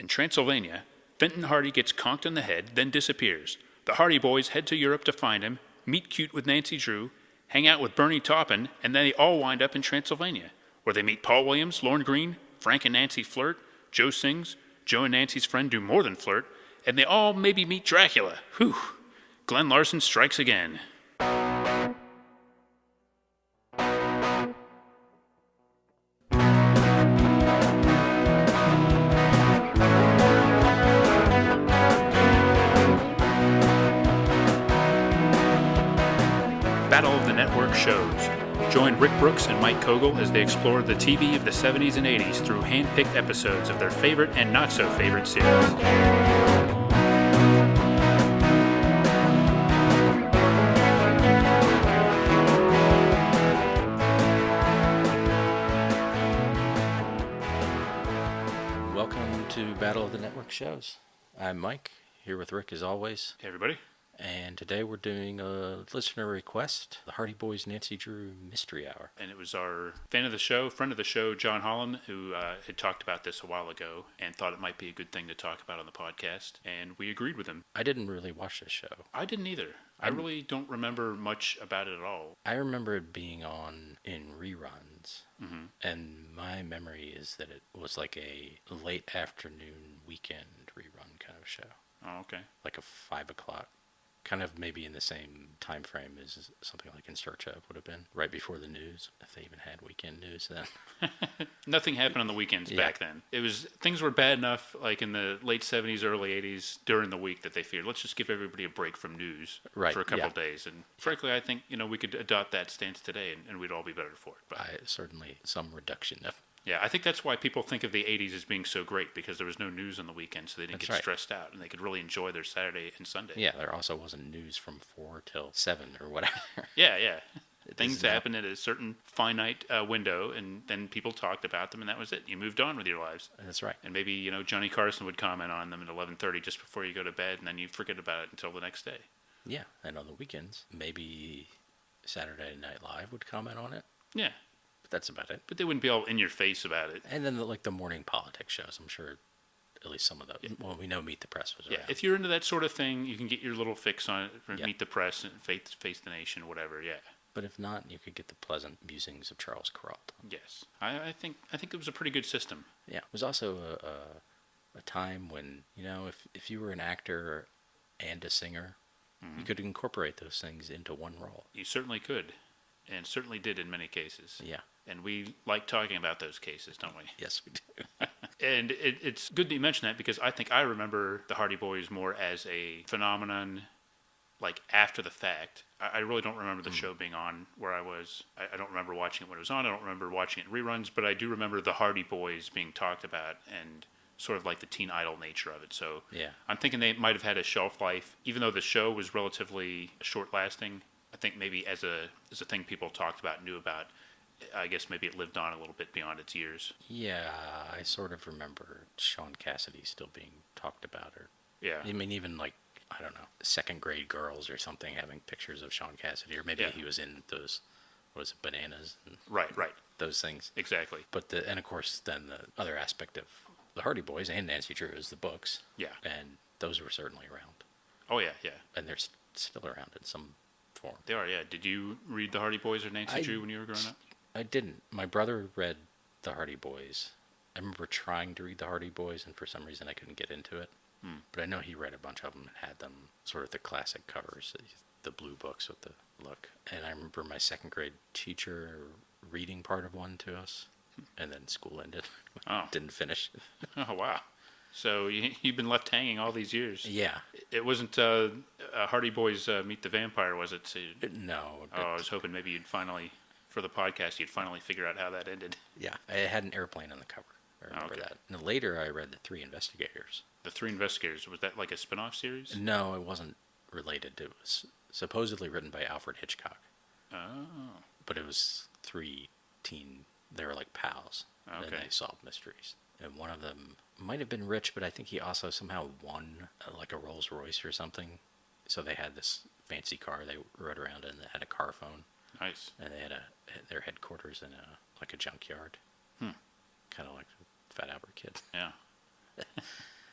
In Transylvania, Fenton Hardy gets conked on the head, then disappears. The Hardy Boys head to Europe to find him, meet cute with Nancy Drew, hang out with Bernie Taupin, and then they all wind up in Transylvania, where they meet Paul Williams, Lorne Green, Frank and Nancy flirt, Joe sings, Joe and Nancy's friend do more than flirt, and they all maybe meet Dracula. Whew. Glenn Larson strikes again. Battle of the Network shows. Join Rick Brooks and Mike Kogel as they explore the TV of the 70s and 80s through hand-picked episodes of their favorite and not-so-favorite series. Welcome to Battle of the Network shows. I'm Mike, here with Rick as always. Hey, everybody. And today we're doing a listener request, the Hardy Boys Nancy Drew Mystery Hour. And it was our friend of the show, John Holland, who had talked about this a while ago and thought it might be a good thing to talk about on the podcast. And we agreed with him. I didn't really watch this show. I didn't either. I really don't remember much about it at all. I remember it being on in reruns. Mm-hmm. And my memory is that it was like a late afternoon weekend rerun kind of show. Oh, okay. Like a 5 o'clock. Kind of maybe in the same time frame as something like In Search Of would have been, right before the news, if they even had weekend news then. Nothing happened on the weekends back then. Things were bad enough, like in the late 70s, early 80s, during the week that they figured, let's just give everybody a break from news for a couple of days. And frankly, I think, we could adopt that stance today and we'd all be better for it. But certainly some reduction of. Yeah, I think that's why people think of the 80s as being so great, because there was no news on the weekend, so they didn't get stressed out, and they could really enjoy their Saturday and Sunday. Yeah, there also wasn't news from 4 till 7 or whatever. Yeah. Things happened at a certain finite window, and then people talked about them, and that was it. You moved on with your lives. That's right. And maybe, Johnny Carson would comment on them at 11:30 just before you go to bed, and then you forget about it until the next day. Yeah, and on the weekends, maybe Saturday Night Live would comment on it. Yeah. That's about it. But they wouldn't be all in your face about it. And then the morning politics shows, I'm sure at least some of those. Yeah. Well, we know Meet the Press was around. Yeah, if you're into that sort of thing, you can get your little fix on it from Meet the Press and Face the Nation, whatever, yeah. But if not, you could get the pleasant musings of Charles Kuralt. Yes. I think it was a pretty good system. Yeah. It was also a time when, if you were an actor and a singer, you could incorporate those things into one role. You certainly could. And certainly did in many cases. Yeah. And we like talking about those cases, don't we? Yes, we do. And it's good that you mention that, because I think I remember the Hardy Boys more as a phenomenon, like after the fact. I really don't remember the show being on where I was. I don't remember watching it when it was on. I don't remember watching it in reruns, but I do remember the Hardy Boys being talked about and sort of like the teen idol nature of it. So yeah. I'm thinking they might have had a shelf life, even though the show was relatively short-lasting. I think maybe as a thing people talked about, knew about, I guess maybe it lived on a little bit beyond its years. Yeah, I sort of remember Sean Cassidy still being talked about. Yeah. I mean, even like, I don't know, second grade girls or something having pictures of Sean Cassidy, or maybe he was in those, Bananas? And right. Those things. Exactly. And of course, then the other aspect of the Hardy Boys and Nancy Drew is the books. Yeah. And those were certainly around. Oh, yeah. And they're still around in some form. They are, yeah. Did you read the Hardy Boys or Nancy Drew when you were growing up? I didn't. My brother read the Hardy Boys. I remember trying to read the Hardy Boys, and for some reason I couldn't get into it. But I know he read a bunch of them and had them sort of the classic covers, the blue books with the look. And I remember my second grade teacher reading part of one to us, and then school ended. Oh. Didn't finish. Oh, wow. So you've been left hanging all these years. Yeah. It wasn't Hardy Boys Meet the Vampire, was it? No. I was hoping maybe you'd finally, for the podcast, you'd finally figure out how that ended. Yeah. I had an airplane on the cover. I remember that. And later I read The Three Investigators. The Three Investigators, was that like a spin-off series? No, it wasn't related. It was supposedly written by Alfred Hitchcock. Oh. But it was they were like pals. Okay. And they solved mysteries. And one of them might have been rich, but I think he also somehow won like a Rolls Royce or something. So they had this fancy car they rode around in that had a car phone. Nice. And they had their headquarters in a junkyard. Kind of like Fat Albert Kid. Yeah.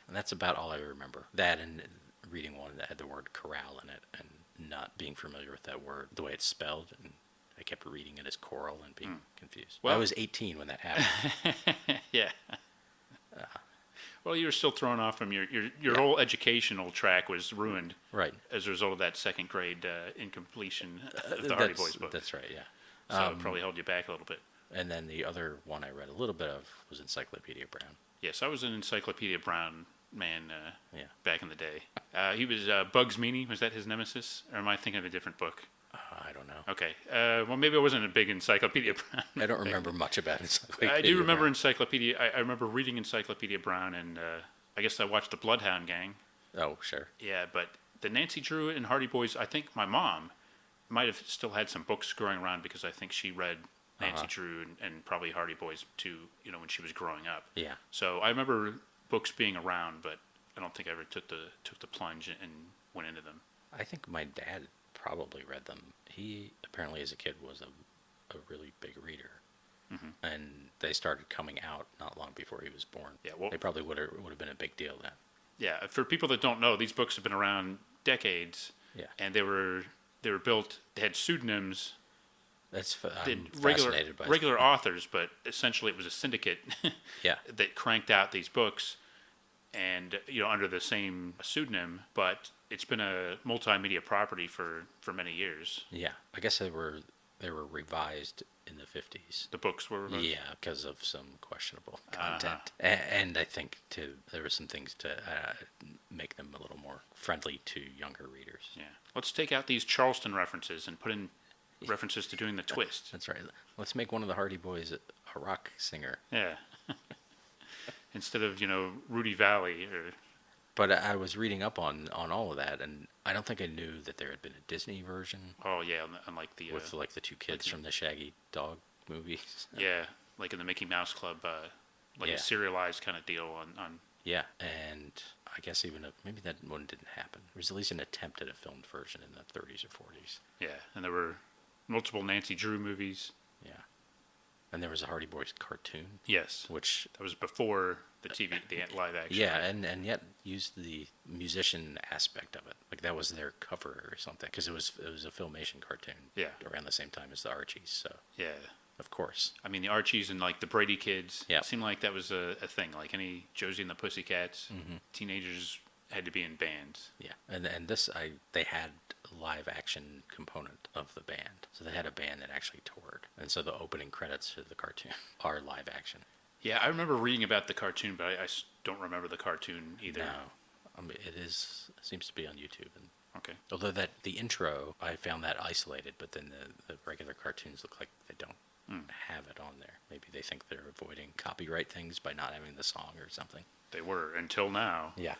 and that's about all I remember. That and reading one that had the word corral in it and not being familiar with that word, the way it's spelled, and I kept reading it as coral and being confused. Well, I was 18 when that happened. Yeah. Well, you were still thrown off from your whole educational track was ruined, right, as a result of that second grade incompletion of the Hardy Boys book. That's right, yeah. So it probably held you back a little bit. And then the other one I read a little bit of was Encyclopedia Brown. Yes, I was an Encyclopedia Brown man back in the day. He was Bugs Meany. Was that his nemesis? Or am I thinking of a different book? I don't know. Okay. Well, maybe I wasn't a big Encyclopedia Brown. I don't remember much about Encyclopedia I do remember Brown. Encyclopedia. I remember reading Encyclopedia Brown, and I guess I watched the Bloodhound Gang. Oh, sure. Yeah, but the Nancy Drew and Hardy Boys, I think my mom might have still had some books growing around because I think she read Nancy Drew and probably Hardy Boys too, when she was growing up. Yeah. So I remember books being around, but I don't think I ever took the plunge and went into them. I think my dad probably read them. He apparently as a kid was a really big reader. Mm-hmm. And they started coming out not long before he was born. Yeah, well, they probably would have been a big deal then. Yeah, for people that don't know, these books have been around decades. Yeah. And they were built. They had pseudonyms. I'm fascinated by regular authors, but essentially it was a syndicate. Yeah. That cranked out these books, and under the same pseudonym, but it's been a multimedia property for many years. Yeah, I guess they were revised in the 50s. The books were revised? Yeah, because of some questionable content. And I think, too, there were some things to make them a little more friendly to younger readers. Yeah. Let's take out these Charleston references and put in references to doing the twist. That's right. Let's make one of the Hardy Boys a rock singer. Yeah. Instead of, Rudy Valley or... But I was reading up on all of that, and I don't think I knew that there had been a Disney version. Oh yeah, unlike the with like the two kids from the Shaggy Dog movies. Yeah, like in the Mickey Mouse Club, a serialized kind of deal on. Yeah, and I guess maybe that one didn't happen. There was at least an attempt at a filmed version in the 30s or 40s. Yeah, and there were multiple Nancy Drew movies. Yeah, and there was a Hardy Boys cartoon. Yes, which that was before the live action. Yeah, and yet used the musician aspect of it. Like that was their cover or something, because it was a Filmation cartoon. Yeah, around the same time as the Archies. So yeah, of course. I mean, the Archies and like the Brady Kids. Yeah, it seemed like that was a thing. Like any Josie and the Pussycats, teenagers had to be in bands. Yeah, and they had a live action component of the band. So they had a band that actually toured, and so the opening credits to the cartoon are live action. Yeah, I remember reading about the cartoon, but I don't remember the cartoon either. No, I mean, it seems to be on YouTube. Okay. Although the intro, I found that isolated, but then the regular cartoons look like they don't have it on there. Maybe they think they're avoiding copyright things by not having the song or something. They were, until now. Yeah.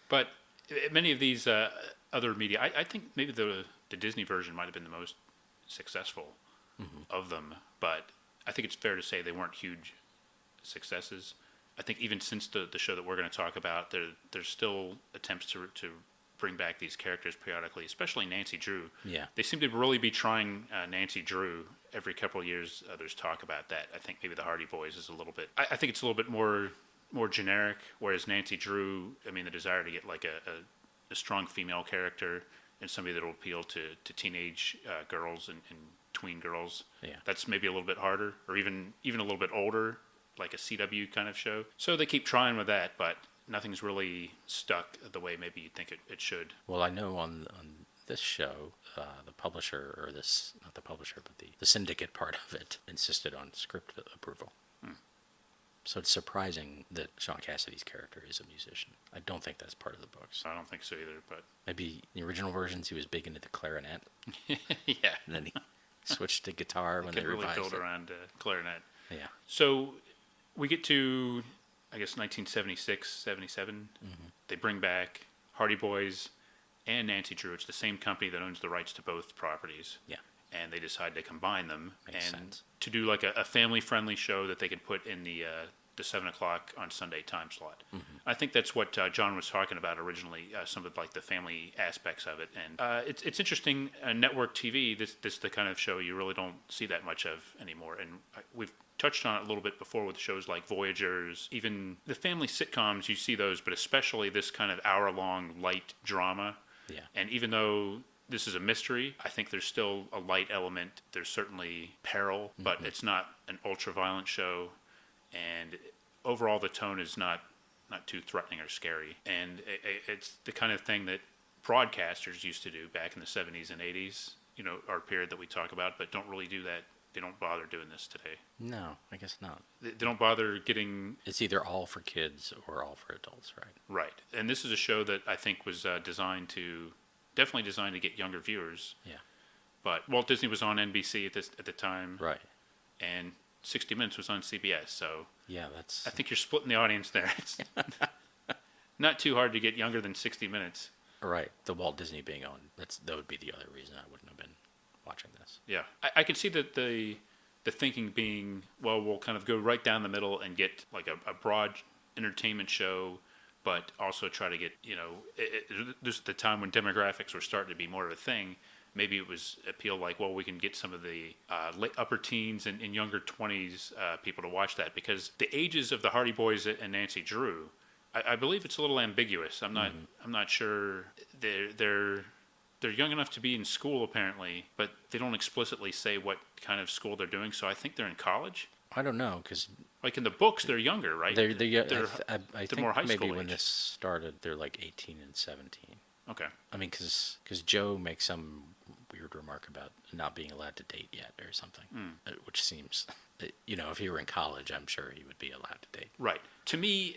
But many of these other media, I think maybe the Disney version might have been the most successful of them, but I think it's fair to say they weren't huge successes. I think even since the show that we're going to talk about, there's still attempts to bring back these characters periodically, especially Nancy Drew. Yeah. They seem to really be trying Nancy Drew every couple of years. There's talk about that. I think maybe the Hardy Boys is a little bit... I think it's a little bit more generic, whereas Nancy Drew, I mean, the desire to get like a strong female character and somebody that will appeal to teenage girls and tween girls. Yeah. That's maybe a little bit harder, or even a little bit older, like a CW kind of show. So they keep trying with that, but nothing's really stuck the way maybe you'd think it should. Well, I know on this show, the publisher, or not the publisher, but the syndicate part of it, insisted on script approval. So it's surprising that Sean Cassidy's character is a musician. I don't think that's part of the books. I don't think so either, but... Maybe in the original versions he was big into the clarinet. Yeah. And then he switched to guitar when they revised it. Could really build around clarinet. Yeah. So we get to, I guess, 1976, 77. They bring back Hardy Boys and Nancy Drew. It's the same company that owns the rights to both properties. Yeah. And they decide to combine them. Makes sense. To do like a family-friendly show that they could put in the 7 o'clock on Sunday time slot. I think that's what John was talking about originally. Some of like the family aspects of it, and it's interesting. Network TV. This is the kind of show you really don't see that much of anymore, and we've touched on it a little bit before with shows like Voyagers, even the family sitcoms. You see those, but especially this kind of hour-long light drama. Yeah. And even though this is a mystery, I think there's still a light element. There's certainly peril, but it's not an ultra-violent show, and overall the tone is not too threatening or scary. And it's the kind of thing that broadcasters used to do back in the 70s and 80s, our period that we talk about, but don't really do that. They don't bother doing this today. No, I guess not. They don't bother getting... It's either all for kids or all for adults, right? Right. And this is a show that I think was definitely designed to get younger viewers. Yeah. But Walt Disney was on NBC at the time. Right. And 60 Minutes was on CBS, so... Yeah, that's... I think you're splitting the audience there. It's not too hard to get younger than 60 Minutes. Right. The Walt Disney being on, that would be the other reason I wouldn't have been watching this. Yeah. I can see that the thinking being, well, we'll kind of go right down the middle and get like a broad entertainment show, but also try to get, this is the time when demographics were starting to be more of a thing. Maybe it was appeal like, well, we can get some of the upper teens and younger 20s people to watch that, because the ages of the Hardy Boys and Nancy Drew, I believe it's a little ambiguous. I'm not sure. They're young enough to be in school apparently, but they don't explicitly say what kind of school they're doing. So I think they're in college. I don't know, because like in the books they're younger, right? I think more high maybe school when age. this started, they're like 18 and 17. Okay. I mean, because Joe makes some weird remark about not being allowed to date yet or something, which seems, if he were in college, I'm sure he would be allowed to date. Right. To me,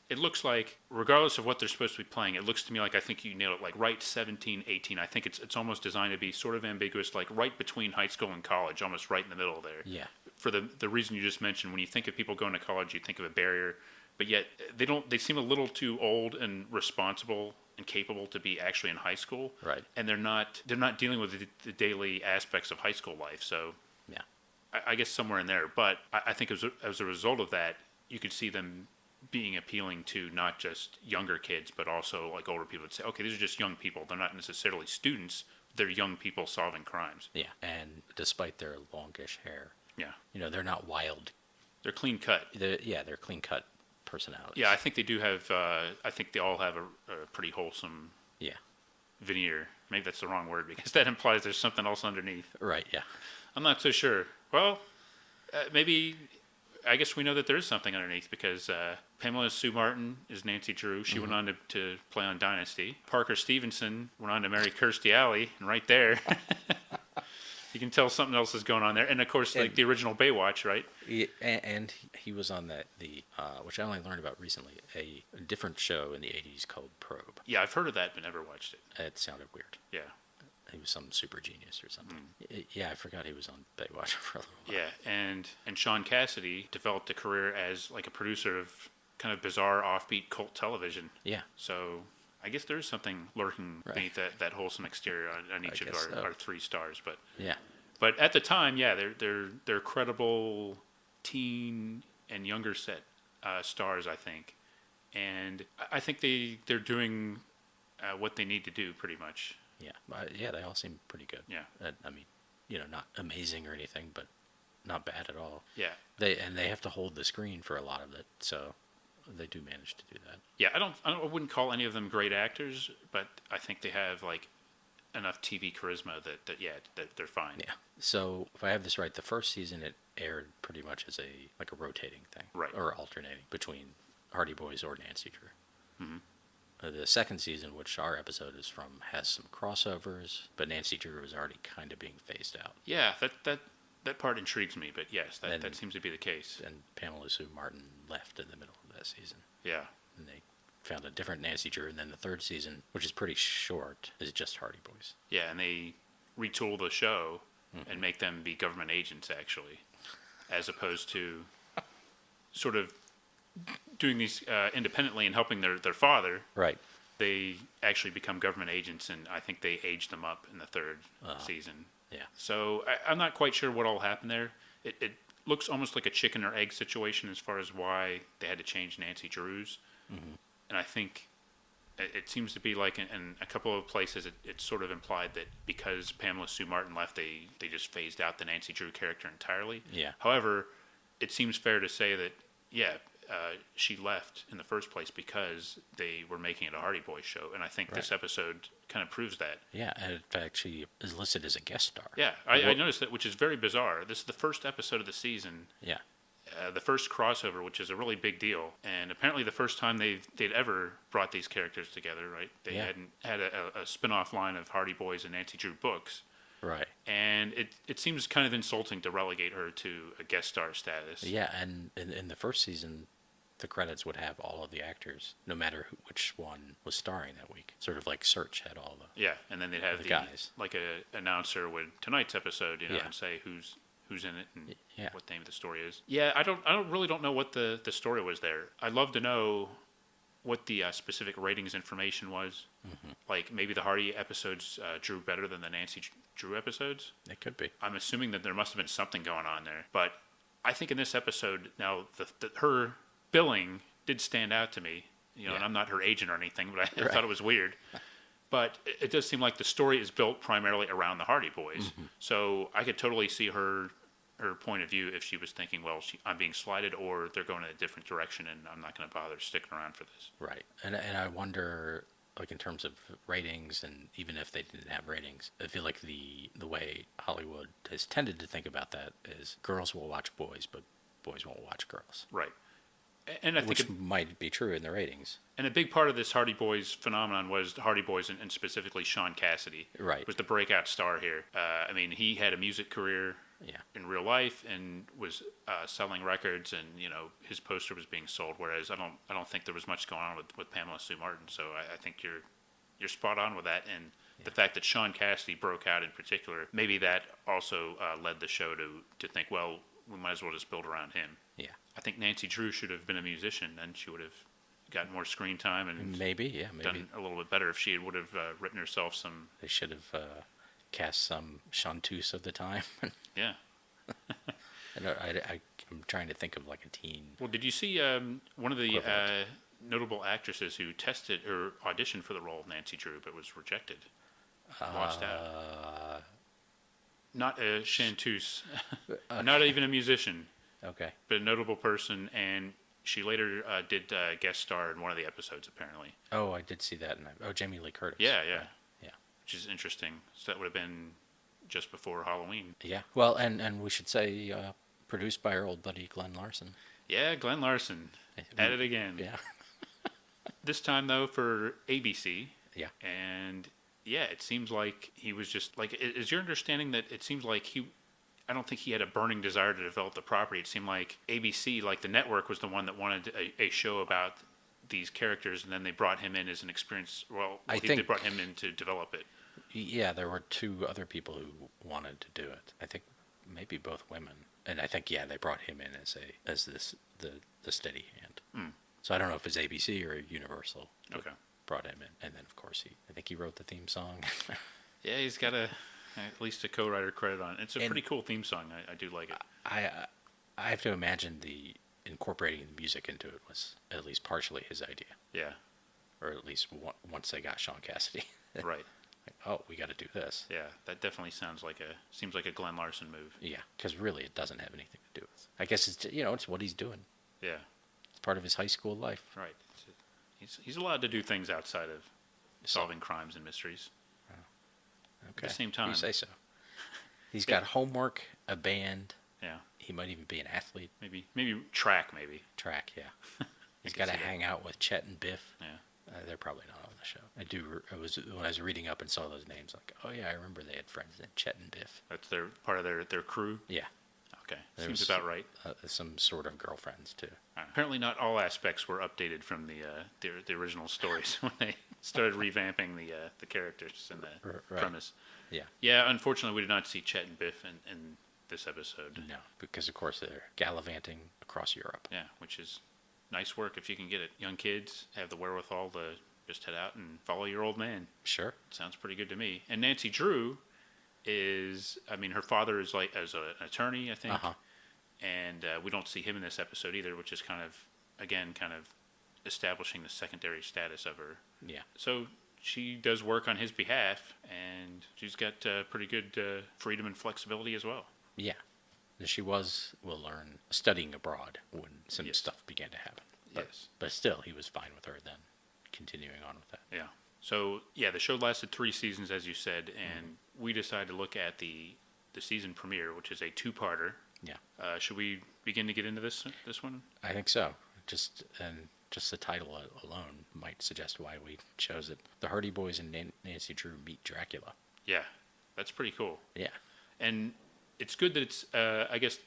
it looks like, regardless of what they're supposed to be playing, it looks to me like, I think you nailed it, like right 17, 18. I think it's almost designed to be sort of ambiguous, like right between high school and college, almost right in the middle there. Yeah. For the reason you just mentioned, when you think of people going to college, you think of a barrier, but yet they seem a little too old and responsible and capable to be actually in high school. Right. And they're not dealing with the daily aspects of high school life. So yeah, I guess somewhere in there. But I think as a result of that, you could see them being appealing to not just younger kids, but also like older people that say, okay, these are just young people. They're not necessarily students. They're young people solving crimes. Yeah. And despite their longish hair, yeah, they're not wild. They're clean cut. They're clean cut personalities. Yeah, I think they do have. I think they all have a pretty wholesome. Yeah. Veneer. Maybe that's the wrong word, because that implies there's something else underneath. Right. Yeah. I'm not so sure. Well, maybe. I guess we know that there is something underneath, because Pamela Sue Martin is Nancy Drew. She went on to play on Dynasty. Parker Stevenson went on to marry Kirstie Alley, and right there, you can tell something else is going on there. And of course, like the original Baywatch, right? Yeah, and he was on the which I only learned about recently, a different show in the 80s called Probe. Yeah, I've heard of that, but never watched it. It sounded weird. Yeah. He was some super genius or something. Yeah, I forgot he was on Baywatch for a little while. Yeah, and Sean Cassidy developed a career as like a producer of kind of bizarre, offbeat cult television. Yeah. So I guess there is something lurking beneath that wholesome exterior on each of our 3 stars. But yeah. But at the time, yeah, they're credible teen and younger set stars, I think, and I think they're doing what they need to do pretty much. Yeah, they all seem pretty good. Yeah. I mean, not amazing or anything, but not bad at all. Yeah. They have to hold the screen for a lot of it, so they do manage to do that. Yeah, I wouldn't call any of them great actors, but I think they have like enough TV charisma that they're fine. Yeah. So if I have this right, the first season it aired pretty much as a rotating thing, right, or alternating between Hardy Boys or Nancy Drew. Mm-hmm. The second season, which our episode is from, has some crossovers, but Nancy Drew is already kind of being phased out. Yeah, that part intrigues me, but yes, that seems to be the case. And Pamela Sue Martin left in the middle of that season. Yeah. And they found a different Nancy Drew, and then the third season, which is pretty short, is just Hardy Boys. Yeah, and they retool the show and make them be government agents, actually, as opposed to sort of doing these independently and helping their father. Right. They actually become government agents, and I think they age them up in the third season. Yeah. So I'm not quite sure what all happened there. It looks almost like a chicken or egg situation as far as why they had to change Nancy Drew's. Mm-hmm. And I think it seems to be like in a couple of places it's sort of implied that because Pamela Sue Martin left, they just phased out the Nancy Drew character entirely. Yeah. However, it seems fair to say that, she left in the first place because they were making it a Hardy Boys show, and I think this episode kind of proves that. Yeah, and in fact, she is listed as a guest star. Yeah, I noticed that, which is very bizarre. This is the first episode of the season. Yeah. The first crossover, which is a really big deal, and apparently the first time they'd ever brought these characters together, right? They hadn't had a spin-off line of Hardy Boys and Nancy Drew books. Right. And it seems kind of insulting to relegate her to a guest star status. Yeah, and in the first season, the credits would have all of the actors, no matter which one was starring that week. Sort of like Search had all the and then they'd have the guys. Like a announcer would tonight's episode, and say who's in it and what the name of the story is. Yeah, I don't know what the story was there. I'd love to know what the specific ratings information was. Mm-hmm. Like maybe the Hardy episodes drew better than the Nancy Drew episodes. It could be. I'm assuming that there must have been something going on there. But I think in this episode, now her billing did stand out to me. And I'm not her agent or anything, but I thought it was weird. But it does seem like the story is built primarily around the Hardy Boys. Mm-hmm. So I could totally see her point of view if she was thinking, well, I'm being slighted, or they're going in a different direction, and I'm not going to bother sticking around for this. Right. And I wonder, like in terms of ratings, and even if they didn't have ratings, I feel like the way Hollywood has tended to think about that is girls will watch boys, but boys won't watch girls. Right. And I think which might be true in the ratings. And a big part of this Hardy Boys phenomenon was the Hardy Boys, and specifically Sean Cassidy. Right. Was the breakout star here. I mean, he had a music career in real life and was selling records, and his poster was being sold. Whereas I don't think there was much going on with Pamela Sue Martin. So I think you're spot on with that. And the fact that Sean Cassidy broke out in particular, maybe that also led the show to think, well, we might as well just build around him. Yeah. I think Nancy Drew should have been a musician, and she would have gotten more screen time and maybe done a little bit better if she would have written herself some. They should have cast some chanteuse of the time. Yeah. I'm trying to think of like a teen. Well, did you see one of the notable actresses who tested or auditioned for the role of Nancy Drew but was rejected? Lost out. Not a chanteuse, not even a musician. Okay. But a notable person, and she later did guest star in one of the episodes, apparently. Oh, I did see that. Jamie Lee Curtis. Yeah. Which is interesting. So that would have been just before Halloween. Yeah. Well, and we should say produced by our old buddy Glenn Larson. Yeah, Glenn Larson. At it again. Yeah. This time, though, for ABC. Yeah. And, yeah, it seems like he was just, like, is your understanding that it seems like I don't think he had a burning desire to develop the property. It seemed like ABC, like the network, was the one that wanted a show about these characters, and then they brought him in as an experience. They brought him in to develop it. Yeah, there were two other people who wanted to do it. I think maybe both women, and I think they brought him in as the steady hand. Mm. So I don't know if it's ABC or Universal. Okay. Brought him in, and then of course I think he wrote the theme song. Yeah, he's got at least a co-writer credit on it. It's a pretty cool theme song. I do like it. I have to imagine the incorporating the music into it was at least partially his idea. Yeah. Or at least once they got Sean Cassidy. Right. Like, oh, we got to do this. Yeah, that definitely seems like a Glenn Larson move. Yeah, because really it doesn't have anything to do with. I guess it's what he's doing. Yeah. It's part of his high school life. Right. He's allowed to do things outside of solving crimes and mysteries. Okay. At the same time. You say so. He's got homework, a band. Yeah. He might even be an athlete. Maybe track. Track, yeah. He's got to hang out with Chet and Biff. Yeah. They're probably not on the show. When I was reading up and saw those names, like, oh yeah, I remember they had friends named Chet and Biff. That's part of their crew. Yeah. Okay. Seems about right. Some sort of girlfriends too. Apparently, not all aspects were updated from the original stories when they started revamping the characters and the premise. Yeah. Yeah. Unfortunately, we did not see Chet and Biff in this episode. No, because of course they're gallivanting across Europe. Yeah, which is nice work if you can get it. Young kids have the wherewithal to just head out and follow your old man. Sure. Sounds pretty good to me. And Nancy Drew her father is like as an attorney, I think. Uh-huh. and we don't see him in this episode either, which is kind of establishing the secondary status of her. Yeah. So she does work on his behalf, and she's got pretty good freedom and flexibility as well. Yeah. And she was, we'll learn, studying abroad when some Yes. stuff began to happen. Yes. But still, he was fine with her then, continuing on with that. Yeah. So, yeah, the show lasted 3 seasons, as you said, and we decided to look at the season premiere, which is a 2-parter. Yeah. Should we begin to get into this one? I think so. Just the title alone might suggest why we chose it. The Hardy Boys and Nancy Drew meet Dracula. Yeah, that's pretty cool. Yeah. And it's good that it's, I guess,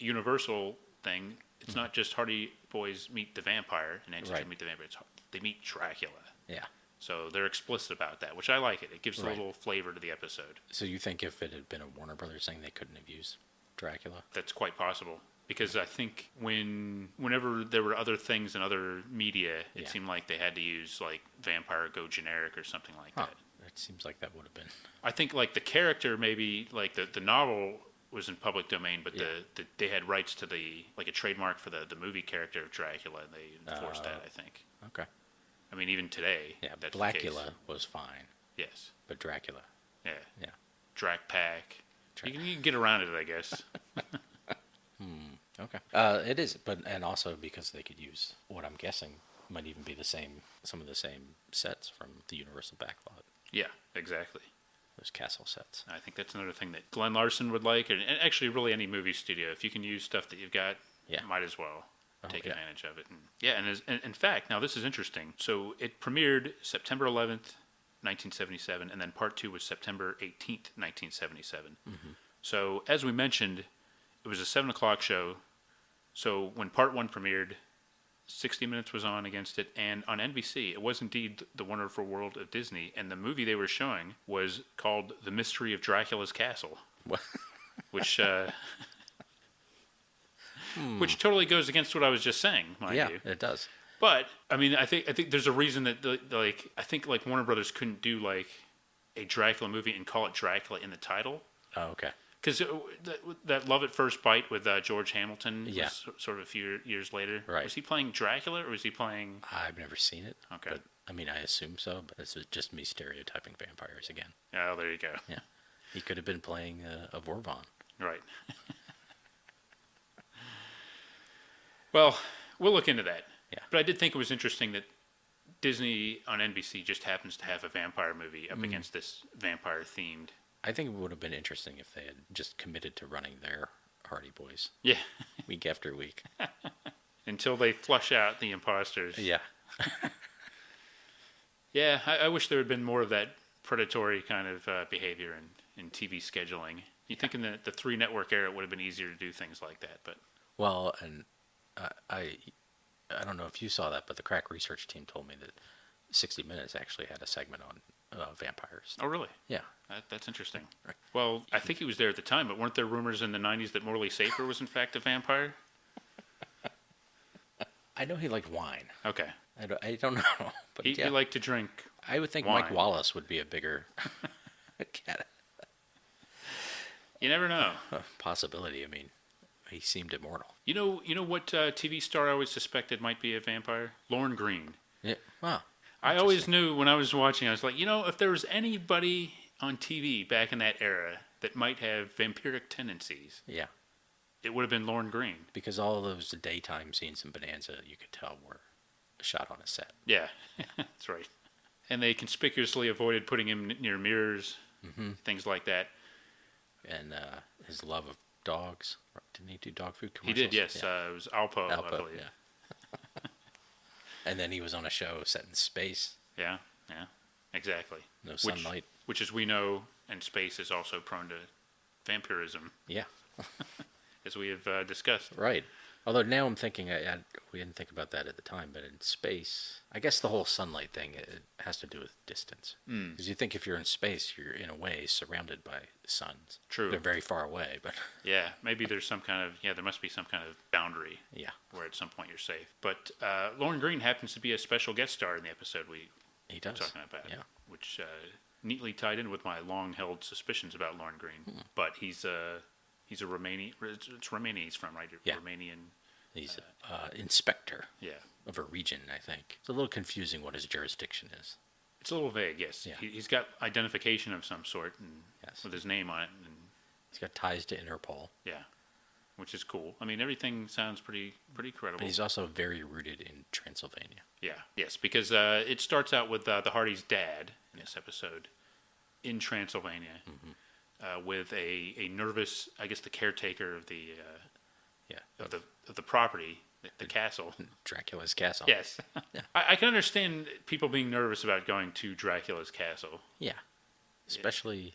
a universal thing. It's not just Hardy Boys meet the vampire and Nancy Drew meet the vampire. They meet Dracula. Yeah. So they're explicit about that, which I like it. It gives a Right. little flavor to the episode. So you think if it had been a Warner Brothers thing, they couldn't have used Dracula? That's quite possible. Because I think whenever there were other things in other media, it seemed like they had to use, like, vampire go generic or something like that. It seems like that would have been. I think, like, the character maybe, like, the novel was in public domain, but they had rights to a trademark for the movie character of Dracula, and they enforced that, I think. Okay. I mean, even today, Yeah, that's Blackula the case. was fine, Yes. but Dracula. Yeah. Yeah. Drac Pack. You can get around it, I guess. Okay. It is, and also because they could use what I'm guessing might even be some of the same sets from the Universal backlot. Yeah, exactly. Those castle sets. I think that's another thing that Glenn Larson would like, and actually really any movie studio. If you can use stuff that you've got, might as well take advantage of it. And in fact, now this is interesting. So it premiered September 11th, 1977, and then part 2 was September 18th, 1977. So as we mentioned, it was a 7 o'clock show. So when part 1 premiered, 60 Minutes was on against it, and on NBC, it was indeed The Wonderful World of Disney, and the movie they were showing was called The Mystery of Dracula's Castle, which which totally goes against what I was just saying, mind you. Yeah, it does. But I mean, I think there's a reason that I think Warner Brothers couldn't do like a Dracula movie and call it Dracula in the title. Oh, okay. Because that Love at First Bite with George Hamilton Yeah. was sort of a few years later. Right. Was he playing Dracula or was he playing... I've never seen it. Okay. But, I mean, I assume so, but this is just me stereotyping vampires again. Oh, there you go. Yeah. He could have been playing a Vorvon. Right. Well, we'll look into that. Yeah. But I did think it was interesting that Disney on NBC just happens to have a vampire movie up against this vampire-themed... I think it would have been interesting if they had just committed to running their Hardy Boys Yeah. week after week. Until they flush out the imposters. Yeah. Yeah, I wish there had been more of that predatory kind of behavior in TV scheduling. You'd think in the 3-network era it would have been easier to do things like that, but... Well, and I don't know if you saw that, but the crack research team told me that 60 Minutes actually had a segment on vampires. Oh, really? Yeah. That's interesting. Right. Well, I think he was there at the time, but weren't there rumors in the 90s that Morley Safer was in fact a vampire? I know he liked wine. Okay. I don't know. But He liked to drink I would think wine. Mike Wallace would be a bigger You never know. possibility. I mean, he seemed immortal. You know what TV star I always suspected might be a vampire? Lorne Green. Yeah. Wow. I always knew when I was watching, I was like, if there was anybody on TV back in that era that might have vampiric tendencies, Yeah. it would have been Lorne Green. Because all those daytime scenes in Bonanza, you could tell were shot on a set. Yeah, that's right. And they conspicuously avoided putting him near mirrors, things like that. And his love of dogs. Didn't he do dog food He commercials? did, yes. Yeah. It was Alpo, I believe. Yeah. And then he was on a show set in space. Yeah, exactly. No sunlight. Which, as we know, in space is also prone to vampirism, Yeah. as we have discussed. Right. Although now I'm thinking, we didn't think about that at the time, but in space, I guess the whole sunlight thing, it has to do with distance. Because you think if you're in space, you're in a way surrounded by suns. True. They're very far away, but Yeah, maybe there's some kind of, there must be some kind of boundary yeah, where at some point you're safe. But Lorne Green happens to be a special guest star in the episode we he were does. talking about, Yeah. which neatly tied in with my long-held suspicions about Lorne Green. But he's He's a Romanian. It's Romania he's from, right? Yeah. Romanian. He's inspector Yeah. of a region, I think. It's a little confusing what his jurisdiction is. It's a little vague, yes. Yeah. He's got identification of some sort and Yes. with his name on it. And He's got ties to Interpol. yeah, which is cool. I mean, everything sounds pretty credible. But he's also very rooted in Transylvania. Yeah, yes, because it starts out with the Hardy's dad in this episode in Transylvania with a nervous, I guess, the caretaker of the of the property, the castle. Dracula's castle. Yes, Yeah. I can understand people being nervous about going to Dracula's castle. Yeah. Especially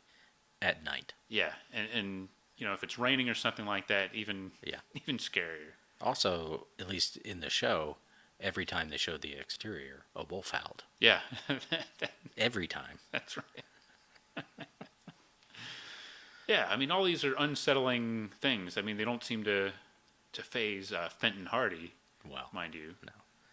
at night. Yeah, and you know, if it's raining or something like that, even scarier. Also, at least in the show, every time they showed the exterior, a wolf howled. Yeah, Every time. that's right. Yeah, I mean, all these are unsettling things. I mean, they don't seem to phase Fenton Hardy, Well, mind you. no.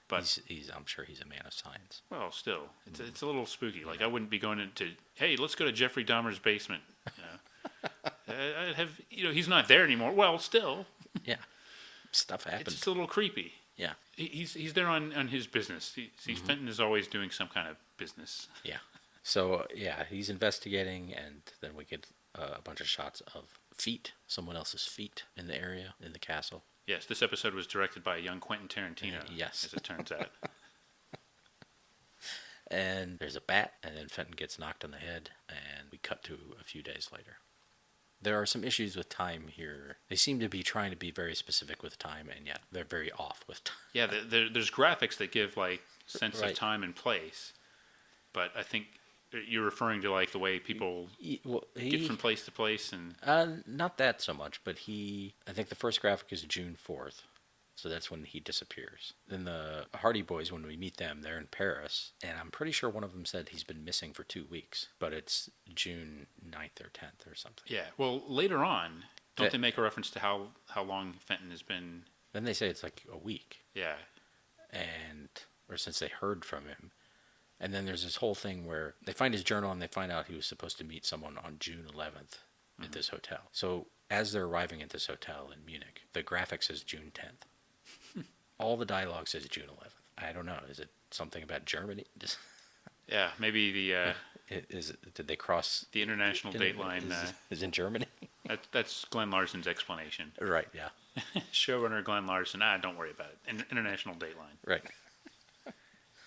But I'm sure he's a man of science. well, still, it's a little spooky. Like I wouldn't be going into, hey, let's go to Jeffrey Dahmer's basement. You know, I'd have, you know, he's not there anymore. Well, still, Yeah. Stuff it's happens. just a little creepy. Yeah. He's there on his business. Fenton is always doing some kind of business. Yeah. So, yeah, he's investigating, and then we get a bunch of shots of feet, someone else's feet in the area, in the castle. Yes, this episode was directed by a young Quentin Tarantino. Yes. As it turns out. And there's a bat, and then Fenton gets knocked on the head, and we cut to a few days later. There are some issues with time here. They seem to be trying to be very specific with time, and yet they're very off with time. Yeah, there's graphics that give like sense Right. of time and place, but I think you're referring to like the way people get from place to place, and Not that so much, but I think the first graphic is June 4th, so that's when he disappears. Then the Hardy Boys, when we meet them, they're in Paris, and I'm pretty sure one of them said he's been missing for 2 weeks, but it's June 9th or 10th or something. yeah. Well, later on, don't Yeah. they make a reference to how long Fenton has been? Then they say it's like a week, Yeah, or since they heard from him. And then there's this whole thing where they find his journal and they find out he was supposed to meet someone on June 11th at this hotel. So as they're arriving at this hotel in Munich, the graphic says June 10th. All the dialogue says June 11th. I don't know. Is it something about Germany? yeah. Maybe Did they cross the international date line. Is in Germany? That's Glenn Larson's explanation. Right. Yeah. Showrunner Glenn Larson. Don't worry about it. International date line. Right.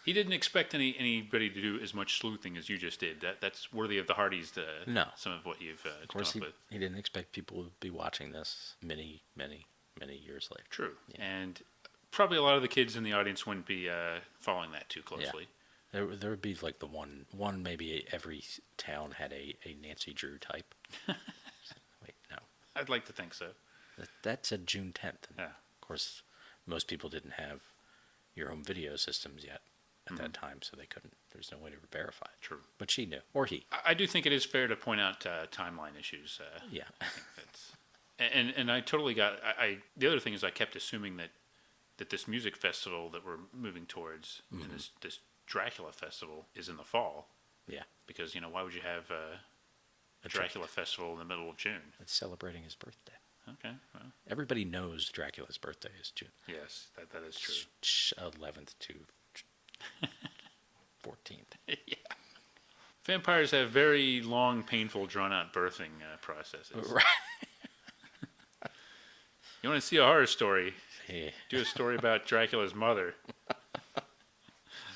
He didn't expect anybody to do as much sleuthing as you just did. That's worthy of the Hardys. No. Some of what you've Of come course, up with. he didn't expect people to be watching this many years later. True, Yeah. and probably a lot of the kids in the audience wouldn't be following that too closely. There would be like the one maybe every town had a Nancy Drew type. Wait, no. I'd like to think so. That said June 10th. And Yeah. Of course, most people didn't have your home video systems yet at that time, so they couldn't. There's no way to verify it. True. But she knew, or he. I do think it is fair to point out timeline issues. Yeah. I think that's, and I totally got. The other thing is I kept assuming that this music festival that we're moving towards, and this Dracula festival, is in the fall. Yeah. Because why would you have a Dracula festival in the middle of June? It's celebrating his birthday. Okay. Well, Everybody knows Dracula's birthday is June yes, that is true. 11th to 14th. Yeah. Vampires have very long, painful, drawn-out birthing processes. Right. You want to see a horror story? Yeah. Do a story about Dracula's mother.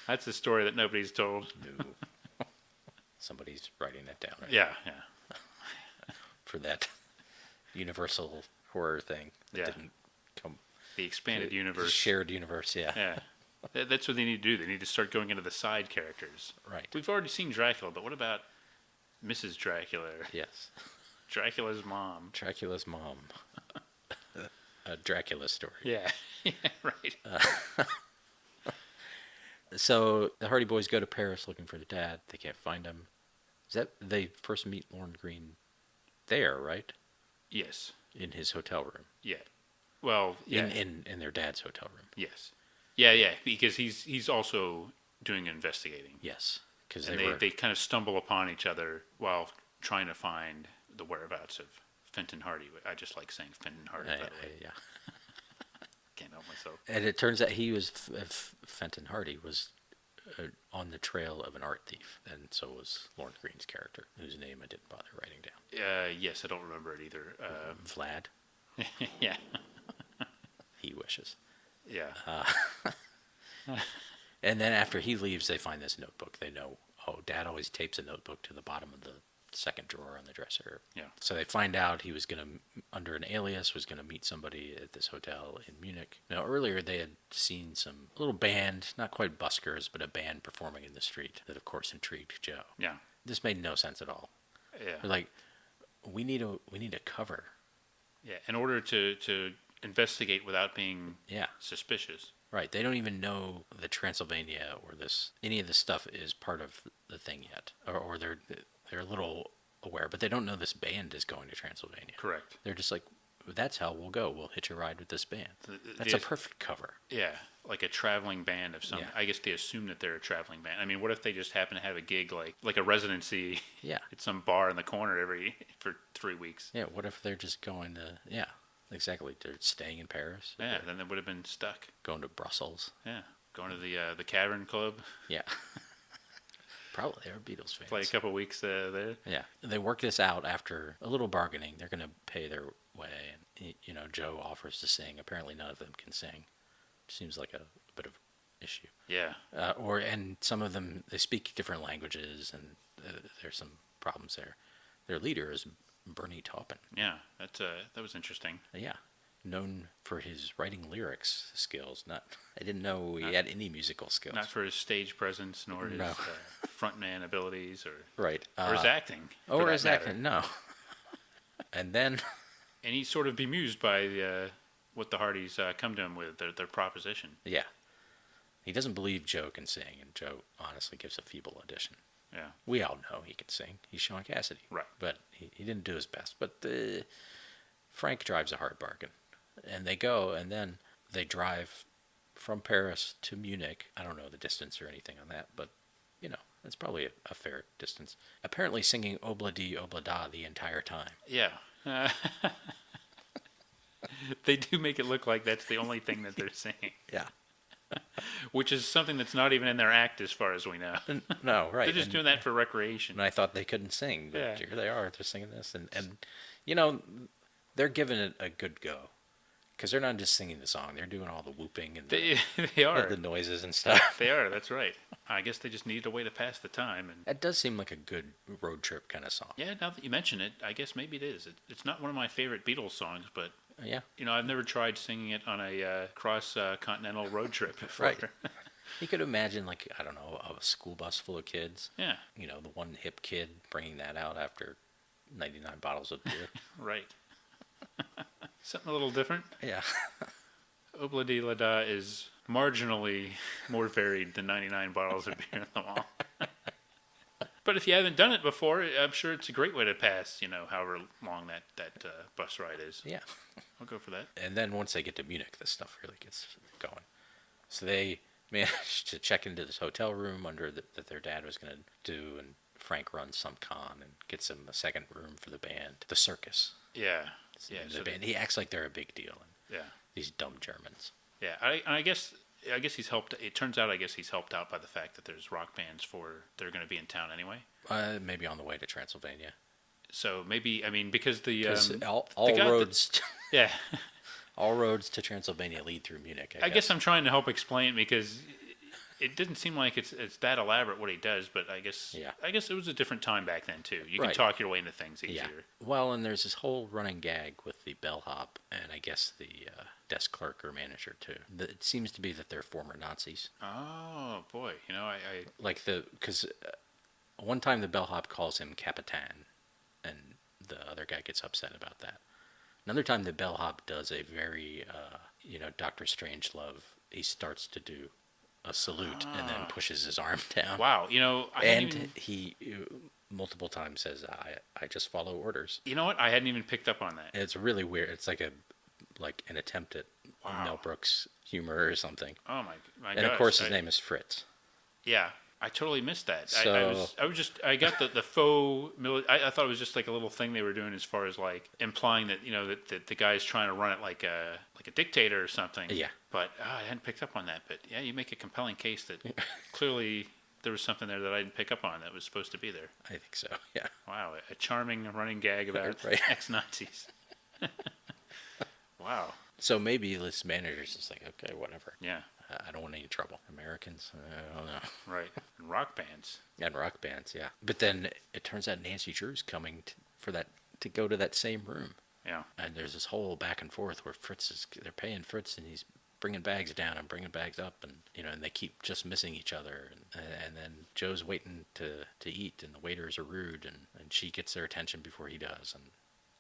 That's a story that nobody's told. No. Somebody's writing that down. Right? Yeah. For that universal horror thing that Yeah. didn't come. The expanded universe. Shared universe, yeah. Yeah. That's what they need to do. They need to start going into the side characters. Right. We've already seen Dracula, but what about Mrs. Dracula? Yes. Dracula's mom. Dracula's mom. A Dracula story. Yeah. Yeah, right. So the Hardy Boys go to Paris looking for the dad. They can't find him. They first meet Lorne Green there, right? Yes. In his hotel room. Yeah. Well, yeah. In their dad's hotel room. Yes. Yeah, because he's also doing investigating. Yes. Because And they kind of stumble upon each other while trying to find the whereabouts of Fenton Hardy. I just like saying Fenton Hardy. By the way. Yeah. Can't help myself. And it turns out he was Fenton Hardy was on the trail of an art thief, and so was Lorne Green's character, whose name I didn't bother writing down. Yes, I don't remember it either. Vlad. Yeah. He wishes. Yeah. And then after he leaves, they find this notebook. They know, Dad always tapes a notebook to the bottom of the second drawer on the dresser. Yeah. So they find out he was going to, under an alias, was going to meet somebody at this hotel in Munich. Now, earlier they had seen some little band, not quite buskers, but a band performing in the street that, of course, intrigued Joe. Yeah. This made no sense at all. Yeah. They're like, we need a cover. Yeah. In order to investigate without being suspicious. Right. They don't even know that Transylvania or any of this stuff is part of the thing yet, or they're a little aware, but they don't know this band is going to Transylvania. Correct. They're just like, that's how we'll go. We'll hitch a ride with this band. That's a perfect cover. Yeah, like a traveling band of some. Yeah. I guess they assume that they're a traveling band. I mean, what if they just happen to have a gig like a residency? Yeah. At some bar in the corner for 3 weeks. Yeah. What if they're just going to? Yeah. Exactly. They're staying in Paris. Yeah. Then they would have been stuck. Going to Brussels. Yeah. Going to the Cavern Club. Yeah. Probably they're Beatles fans. Play a couple weeks there. Yeah. They work this out after a little bargaining. They're going to pay their way, and Joe offers to sing. Apparently, none of them can sing. Seems like a bit of issue. Yeah. And some of them, they speak different languages, and there's some problems there. Their leader is Bernie Taupin. Yeah, that was interesting. Yeah, known for his writing lyrics skills. I didn't know he had any musical skills. Not for his stage presence, nor his frontman abilities, or his acting. Or his acting, no. And then, and he's sort of bemused by what the Hardys come to him with, their proposition. Yeah, he doesn't believe Joe can sing, and Joe honestly gives a feeble audition. Yeah. We all know he can sing. He's Sean Cassidy. Right. But he didn't do his best. But Frank drives a hard bargain. And they go, and then they drive from Paris to Munich. I don't know the distance or anything on that, but, it's probably a fair distance. Apparently singing Obla-Di, Obla-Da the entire time. Yeah. They do make it look like that's the only thing that they're singing. Yeah. Which is something that's not even in their act as far as we know. No, right. They're just doing that for recreation. And I thought they couldn't sing, but here they are. They're singing this. And they're giving it a good go. Because they're not just singing the song. They're doing all the whooping and they are. The noises and stuff. They are, that's right. I guess they just needed a way to pass the time. And it does seem like a good road trip kind of song. Yeah, now that you mention it, I guess maybe it is. It's not one of my favorite Beatles songs, but... Yeah. I've never tried singing it on a cross-continental road trip before. Right. You could imagine, I don't know, a school bus full of kids. Yeah. The one hip kid bringing that out after 99 bottles of beer. Right. Something a little different. Yeah. Obla-Di La-Da is marginally more varied than 99 bottles of beer in the wall. But if you haven't done it before, I'm sure it's a great way to pass, however long that bus ride is. Yeah. I'll go for that. And then once they get to Munich, this stuff really gets going. So they managed to check into this hotel room that their dad was going to do, and Frank runs some con and gets them a second room for the band. The circus. Yeah. The band. He acts like they're a big deal. Yeah. These dumb Germans. Yeah. I guess he's helped. It turns out, I guess he's helped out by the fact that there's rock bands they're going to be in town anyway. Maybe on the way to Transylvania. So maybe, because all roads. Yeah. All roads to Transylvania lead through Munich. I guess I'm trying to help explain because it didn't seem like it's that elaborate what he does, but I guess it was a different time back then too. You can talk your way into things easier. Yeah. Well, and there's this whole running gag with the bellhop and I guess the desk clerk or manager too. It seems to be that they're former Nazis. Oh boy, I because one time the bellhop calls him Capitan, and the other guy gets upset about that. Another time the bellhop does a very Dr. Strangelove. He starts to do a salute and then pushes his arm down. Wow, he multiple times says, "I just follow orders." You know what? I hadn't even picked up on that. It's really weird. It's like an attempt at Mel Brooks humor or something. Oh my and of course his name is Fritz. Yeah, I totally missed that. So I got the faux I thought it was just like a little thing they were doing as far as like implying that that the guy's trying to run it like a dictator or something. Yeah. But I hadn't picked up on that. But yeah, you make a compelling case that clearly there was something there that I didn't pick up on that was supposed to be there. I think so. Yeah. Wow, a charming running gag about Right. ex-Nazis. Wow. So maybe this manager's just like, okay, whatever. Yeah. I don't want any trouble. Americans, I don't know. Right. And rock bands. And rock bands, yeah. But then it turns out Nancy Drew's coming to go to that same room. Yeah. And there's this whole back and forth where they're paying Fritz, and he's bringing bags down and bringing bags up, and and they keep just missing each other, and then Joe's waiting to eat, and the waiters are rude, and she gets their attention before he does, and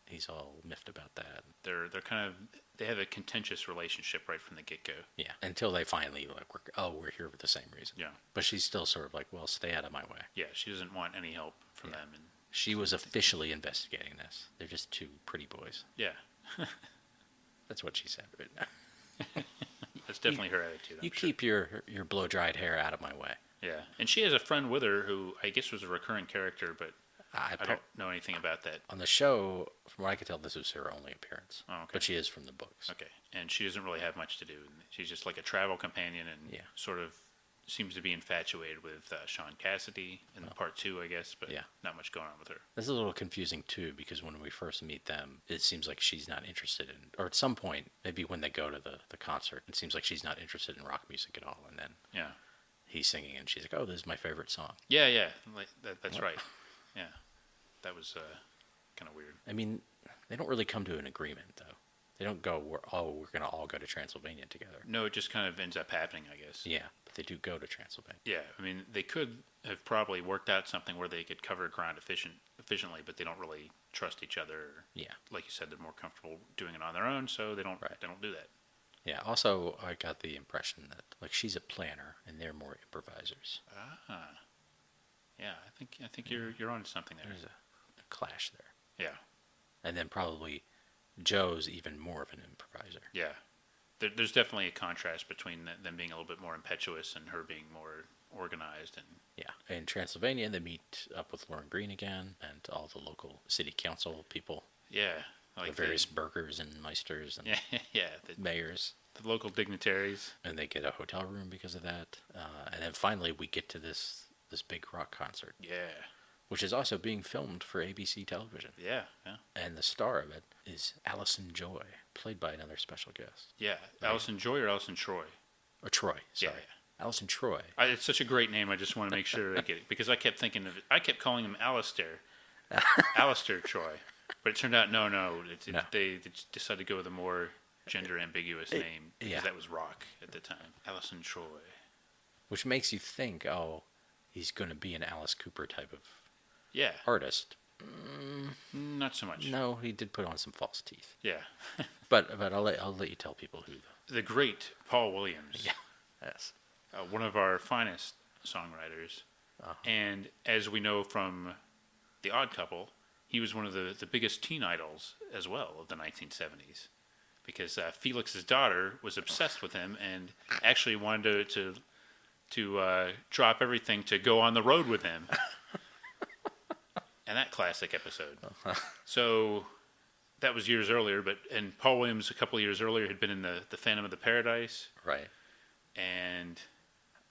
he's all miffed about that. They're kind of, they have a contentious relationship right from the get-go. Yeah, until they finally we're here for the same reason. Yeah. But she's still sort of like, well, stay out of my way. Yeah, she doesn't want any help from them. And she was officially investigating this. They're just two pretty boys. Yeah. That's what she said. That's definitely her attitude. You keep your blow-dried hair out of my way. Yeah, and she has a friend with her who I guess was a recurring character, but I don't know anything about that. On the show, from what I could tell, this was her only appearance. Oh, okay. But she is from the books. Okay, and she doesn't really have much to do. She's just like a travel companion and sort of seems to be infatuated with Sean Cassidy in part 2, I guess, but not much going on with her. This is a little confusing, too, because when we first meet them, it seems like she's not interested in, or at some point, maybe when they go to the concert, it seems like she's not interested in rock music at all, and then he's singing, and she's like, oh, this is my favorite song. Yeah, like, that's right. Yeah, that was kind of weird. I mean, they don't really come to an agreement, though. They don't go, we're going to all go to Transylvania together. No, it just kind of ends up happening, I guess. Yeah, but they do go to Transylvania. Yeah, I mean, they could have probably worked out something where they could cover ground efficiently, but they don't really trust each other. Yeah. Like you said, they're more comfortable doing it on their own, so they don't do that. Yeah, also, I got the impression that, like, she's a planner, and they're more improvisers. Ah. Yeah, I think you're onto something there. There's a clash there. Yeah. And then probably Joe's even more of an improviser. Yeah. There's definitely a contrast between them being a little bit more impetuous and her being more organized. And yeah. In Transylvania, they meet up with Lorne Green again and all the local city council people. Yeah. Like the various burgers and meisters and mayors. The local dignitaries. And they get a hotel room because of that. And then finally we get to this big rock concert. Yeah. Which is also being filmed for ABC television. Yeah. And the star of it is Allison Joy, played by another special guest. Yeah. Right? Allison Joy or Allison Troy? Or Troy, sorry. Yeah. Allison Troy. It's such a great name, I just want to make sure I get it. Because I kept thinking of it. I kept calling him Alistair. Alistair Troy. But it turned out, no. They decided to go with a more gender-ambiguous name. Because that was rock at the time. Allison Troy. Which makes you think, he's going to be an Alice Cooper type of artist. Not so much. No, he did put on some false teeth. Yeah. but I'll let you tell people who. The great Paul Williams. Yeah. Yes. One of our finest songwriters. Uh-huh. And as we know from The Odd Couple, he was one of the biggest teen idols as well of the 1970s. Because Felix's daughter was obsessed with him and actually wanted to drop everything to go on the road with him. And that classic episode. Uh-huh. So that was years earlier, and Paul Williams a couple of years earlier had been in the Phantom of the Paradise. Right. And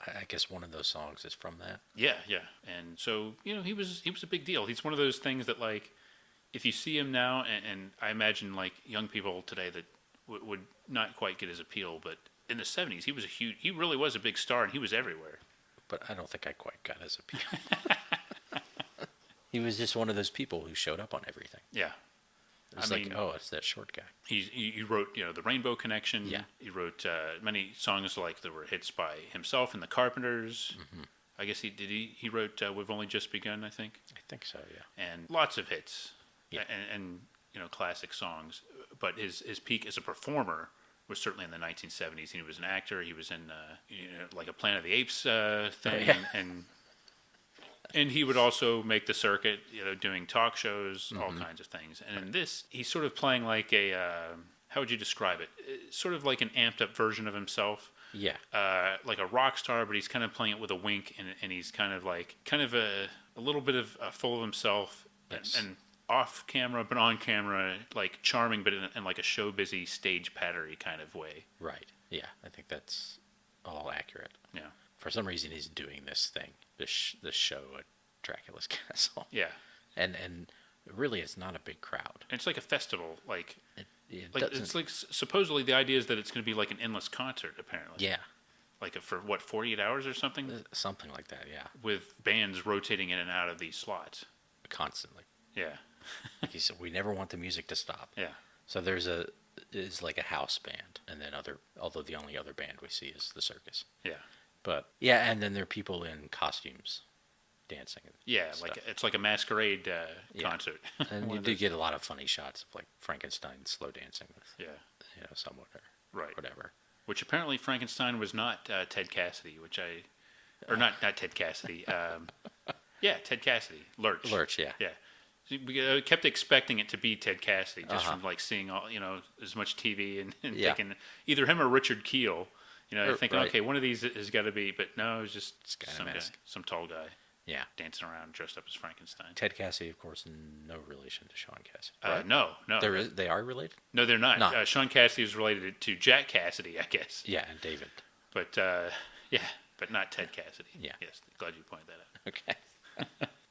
I guess one of those songs is from that. Yeah. And so, he was a big deal. He's one of those things that, like, if you see him now, and I imagine, like, young people today that would not quite get his appeal, but in the 70s, he really was a big star, and he was everywhere. But I don't think I quite got his appeal. He was just one of those people who showed up on everything. Yeah. It was it's that short guy. He wrote, The Rainbow Connection. Yeah. He wrote many songs like that were hits by himself and the Carpenters. Mm-hmm. I guess he wrote We've Only Just Begun, I think. I think so, yeah. And lots of hits. Yeah. And classic songs. But his peak as a performer was certainly in the 1970s. He was an actor. He was in like a Planet of the Apes thing. Oh, yeah. And he would also make the circuit, doing talk shows, all kinds of things. And in this, he's sort of playing like a, how would you describe it? Sort of like an amped up version of himself. Yeah. Like a rock star, but he's kind of playing it with a wink, and he's kind of a little bit of full of himself, Yes. and off camera, but on camera, like charming, but in like a show busy stage pattery kind of way. Right. Yeah. I think that's all accurate. Yeah. For some reason, he's doing this thing, this show at Dracula's Castle. Yeah. And really, it's not a big crowd. And it's like a festival, like doesn't. it's like supposedly the idea is that it's going to be like an endless concert, apparently. Yeah. Like for what, 48 hours or something, Something like that. Yeah. with bands rotating in and out of these slots. Constantly. Yeah. Like he said, we never want the music to stop. Yeah. So is like a house band, and then although the only other band we see is the circus. Yeah. But yeah, and then there are people in costumes dancing. Yeah, stuff. like it's like a masquerade concert. And One you of do those- get a lot of funny shots of like Frankenstein slow dancing with Yeah. someone or Right. whatever. Which apparently Frankenstein was not Ted Cassidy, or not Ted Cassidy. Yeah, Ted Cassidy. Lurch. Yeah. Yeah. We kept expecting it to be Ted Cassidy just Uh-huh. from like seeing all as much TV and Yeah. thinking either him or Richard Keel. Thinking Right. okay, one of these has got to be, but no, it was just guy in a some guy, mask. some tall guy Yeah. dancing around dressed up as Frankenstein. Ted Cassidy, of course, no relation to Sean Cassidy. Right? No, They are related? no, they're not. No. Sean Cassidy is related to Jack Cassidy, I guess. Yeah, and David. But yeah, but not Ted Cassidy. Yeah. Yes, glad you pointed that out. Okay.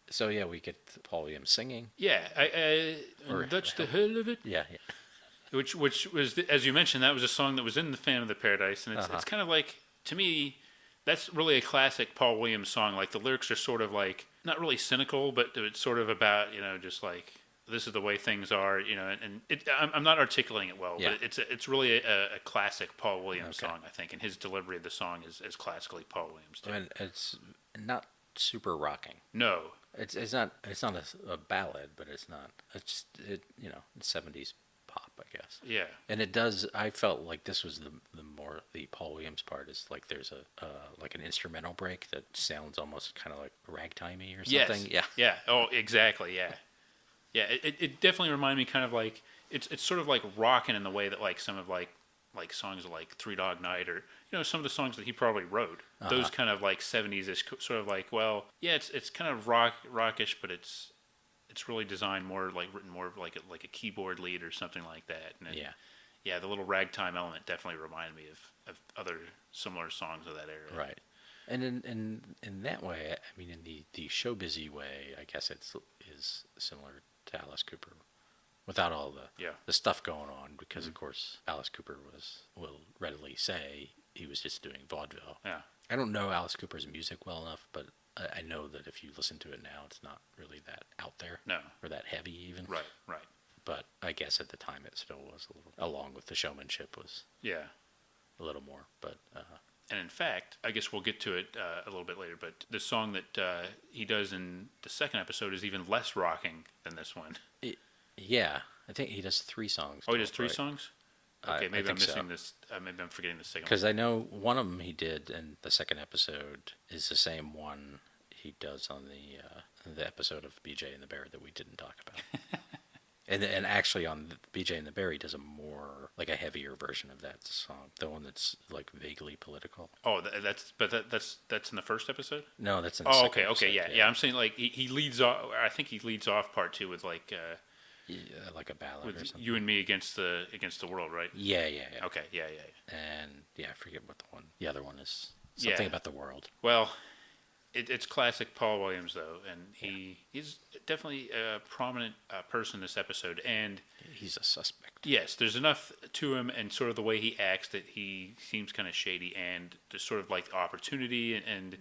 So yeah, we get Paul Williams singing. Yeah, Or- and that's the hell of it. Yeah. Which was, as you mentioned, that was a song that was in the Phantom of the Paradise, and it's kind of like, to me, that's really a classic Paul Williams song. Like the lyrics are sort of like not really cynical, but it's sort of about just like this is the way things are, and I'm not articulating it well, Yeah. but it's really a classic Paul Williams Okay. song, I think, and his delivery of the song is classically Paul Williams too. And it's not super rocking. No, It's not a ballad, but it's not. It's just it's 70s pop, I guess. yeah, And it does. I felt like this was the Paul Williams part is like there's like an instrumental break that sounds almost kind of like ragtimey or something. yes, yeah, oh, exactly, yeah, yeah. It definitely reminded me kind of like it's sort of like rocking in the way that like some of like songs like Three Dog Night or some of the songs that he probably wrote. Those kind of like 70s-ish sort of like, well, yeah, it's kind of rockish, but it's really designed more like written more of like a keyboard lead or something like that. And yeah, the little ragtime element definitely reminded me of other similar songs of that era. Right. And in that way, I mean, in the show busy way, I guess is similar to Alice Cooper, without all the stuff going on, because of course Alice Cooper will readily say he was just doing vaudeville. Yeah. I don't know Alice Cooper's music well enough, but I know that if you listen to it now, it's not really that out there. No. Or that heavy even. Right. But I guess at the time it still was a little, along with the showmanship, was Yeah. a little more. But And in fact, I guess we'll get to it a little bit later, but the song that he does in the second episode is even less rocking than this one. yeah, I think he does 3 songs. Oh, he does 3 right? songs? I Okay, maybe I'm think so. missing this. Maybe I'm forgetting the second one. Because I know one of them he did, and the second episode is the same one he does on the episode of BJ and the Bear that we didn't talk about. and actually on BJ and the Bear, he does a more like a heavier version of that song, the one that's like vaguely political. Oh, that's in the first episode. No, that's in the Oh, second okay, episode, yeah. I'm saying like he leads off. I think he leads off part 2 with like Yeah, like a ballad or with something. you and me against the world, right? Yeah. Okay, yeah. And yeah, I forget what the other one is. Something Yeah. about the world. Well, it's classic Paul Williams though, and he's definitely a prominent person in this episode. And He's a suspect. yes, there's enough to him and sort of the way he acts that he seems kind of shady, and there's sort of like opportunity and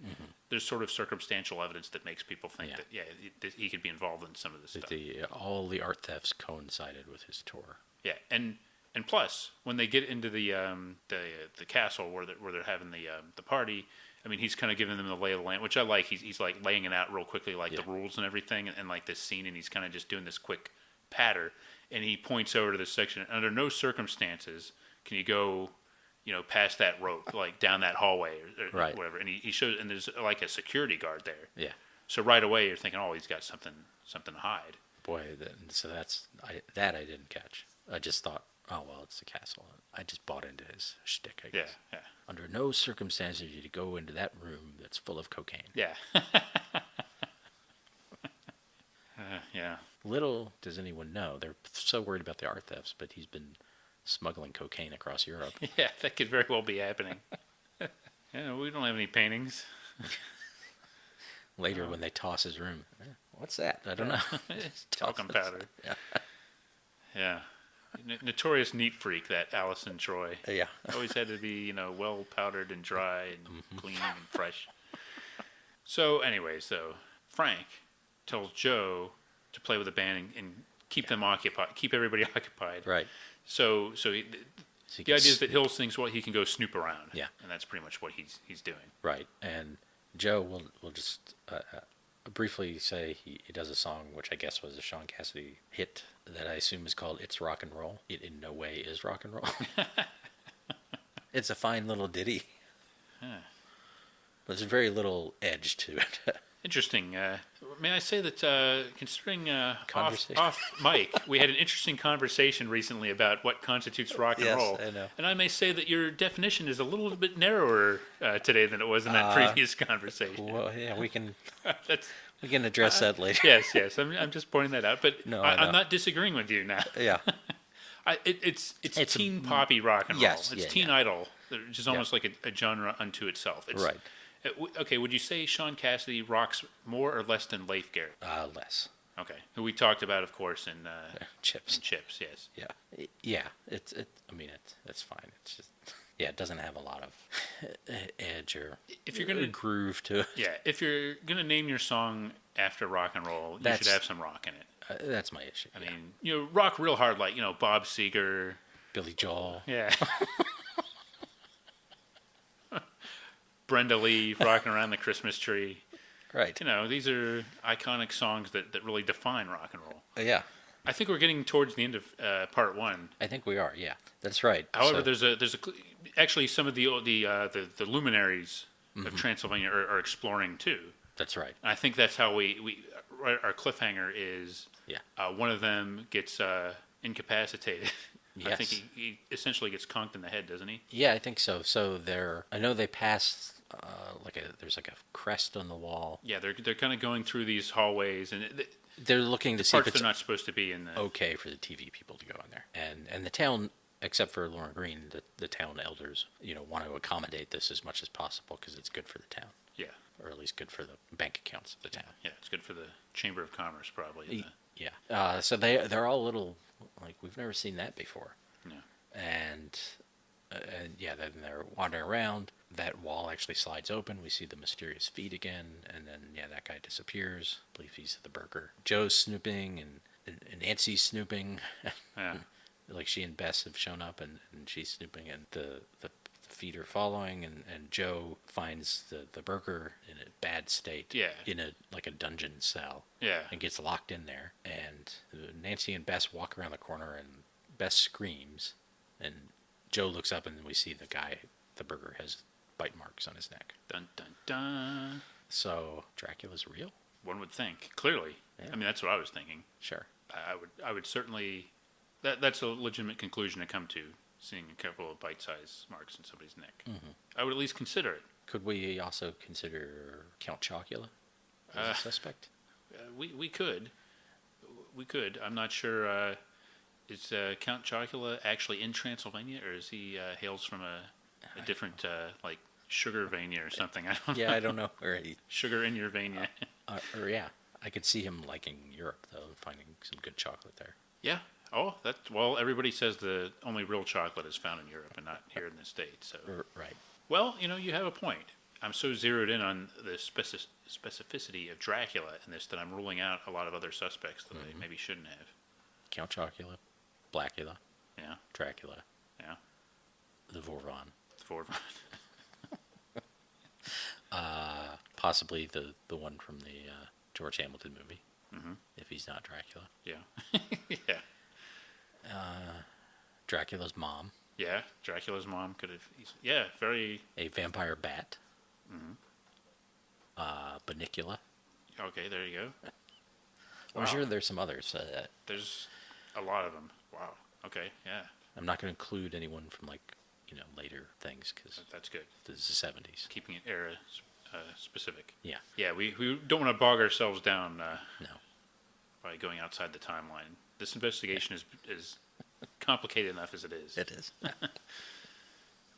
there's sort of circumstantial evidence that makes people think Yeah. that he could be involved in some of this stuff. All the art thefts coincided with his tour. Yeah, and plus when they get into the castle where they're having the party, I mean he's kind of giving them the lay of the land, which I like. He's like laying it out real quickly, like the rules and everything, and like this scene, and he's kind of just doing this quick patter, and he points over to this section. Under no circumstances can you go, past that rope, like down that hallway or Right. whatever. And he shows, and there's like a security guard there. Yeah. So right away you're thinking, oh, he's got something to hide. Boy, so I didn't catch. I just thought Oh, well, it's the castle. I just bought into his shtick, I Yeah, guess. yeah. Under no circumstances are you to go into that room that's full of cocaine. Yeah. Yeah. Little does anyone know, they're so worried about the art thefts, but he's been smuggling cocaine across Europe. Yeah, that could very well be happening. Yeah, we don't have any paintings. Later, when they toss his room, what's that? I don't know. It's talcum powder. Yeah. Yeah. Notorious neat freak, that Allison Troy. Yeah. Always had to be, well powdered and dry and clean and fresh. So, anyways, though, Frank tells Joe to play with the band and keep them occupied, keep everybody occupied. Right. So the idea is that he'll sing so he can go snoop around. Yeah. And that's pretty much what he's doing. Right. And Joe will just briefly say he does a song, which I guess was a Sean Cassidy hit that I assume is called It's Rock and Roll. It in no way is rock and roll. It's a fine little ditty. Huh. But there's very little edge to it. Interesting. May I say that considering Conversation. off mic, we had an interesting conversation recently about what constitutes rock and Yes, roll. I know. And I may say that your definition is a little bit narrower today than it was in that previous conversation. Well, yeah, we can That's, address that later. yes. I'm just pointing that out. But No, I'm know. not disagreeing with you now. Yeah. It's teen poppy rock and roll. Yes, It's yeah, teen yeah. idol, which is almost like a genre unto itself. It's, Right. Okay, would you say Sean Cassidy rocks more or less than Leif Garrett? Less. Okay, who we talked about, of course, in Chips. Chips, yes. Yeah. Yeah. It's fine. It's just, it doesn't have a lot of edge or If you're gonna groove to it. Yeah, if you're gonna name your song after rock and roll, you should have some rock in it. That's my issue. I mean, rock real hard, like Bob Seger, Billy Joel. yeah. Brenda Lee, Rocking Around the Christmas Tree. Right. These are iconic songs that really define rock and roll. Yeah. I think we're getting towards the end of part one. I think we are. Yeah. That's right. However, there's actually some of the luminaries of Transylvania are exploring too. That's right. I think that's how our cliffhanger is. Yeah. One of them gets incapacitated. Yes. I think he essentially gets conked in the head, doesn't he? Yeah, I think so. So I know they passed there's like a crest on the wall. Yeah, they're kind of going through these hallways, and They're looking to see if parts it's they're not supposed to be in. okay for the TV people to go in there, and the town, except for Lorne Green, the town elders, want to accommodate this as much as possible because it's good for the town. Yeah. Or at least good for the bank accounts of the town. Yeah, it's good for the Chamber of Commerce, probably. Yeah. So they're all a little like, we've never seen that before. Yeah. And then they're wandering around. That wall actually slides open. We see the mysterious feet again, and then that guy disappears. I believe he's the burger. Joe's snooping, and Nancy's snooping. Yeah. Like she and Bess have shown up, and she's snooping, and the feet are following, and Joe finds the burger in a bad state. Yeah. In a dungeon cell. Yeah. And gets locked in there, and Nancy and Bess walk around the corner, and Bess screams, and Joe looks up, and we see the burger has bite marks on his neck. Dun dun dun. So Dracula's real? One would think. Clearly. Yeah. I mean, that's what I was thinking. Sure. I would certainly. That's a legitimate conclusion to come to. Seeing a couple of bite-sized marks in somebody's neck, I would at least consider it. Could we also consider Count Chocula as a suspect? We could. I'm not sure. Is Count Chocula actually in Transylvania, or is he hails from a different like Sugarvania or something? I don't know. Yeah, I don't know where he. Sugar in your vania. I could see him liking Europe though, finding some good chocolate there. Yeah. Oh, everybody says the only real chocolate is found in Europe and not here in the States. So. Right. Well, you have a point. I'm so zeroed in on the specificity of Dracula in this that I'm ruling out a lot of other suspects that I maybe shouldn't have. Count Chocula, Blackula, Yeah. Dracula, Yeah. the Vorvon. Possibly the one from the George Hamilton movie, if he's not Dracula. Yeah. Yeah. Dracula's mom. Yeah. Dracula's mom could have. Yeah. Very. A vampire bat. Banicula. Okay. There you go. I'm Wow. sure there's some others. There's a lot of them. Wow. Okay. Yeah. I'm not going to include anyone from later things because That's good. this is the 70s. Keeping it era specific. Yeah. Yeah, we don't want to bog ourselves down No. by going outside the timeline. This investigation is complicated enough as it is. It is.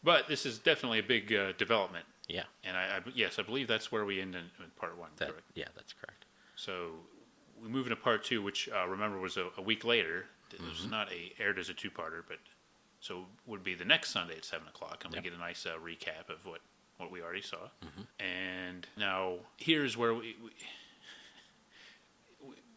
But this is definitely a big development. Yeah. And I believe that's where we end in part one. Correct? Yeah, that's correct. So we move into part two, which remember was a week later. It was not aired as a two-parter, but so would be the next Sunday at 7:00, and we get a nice recap of what we already saw. And now here's where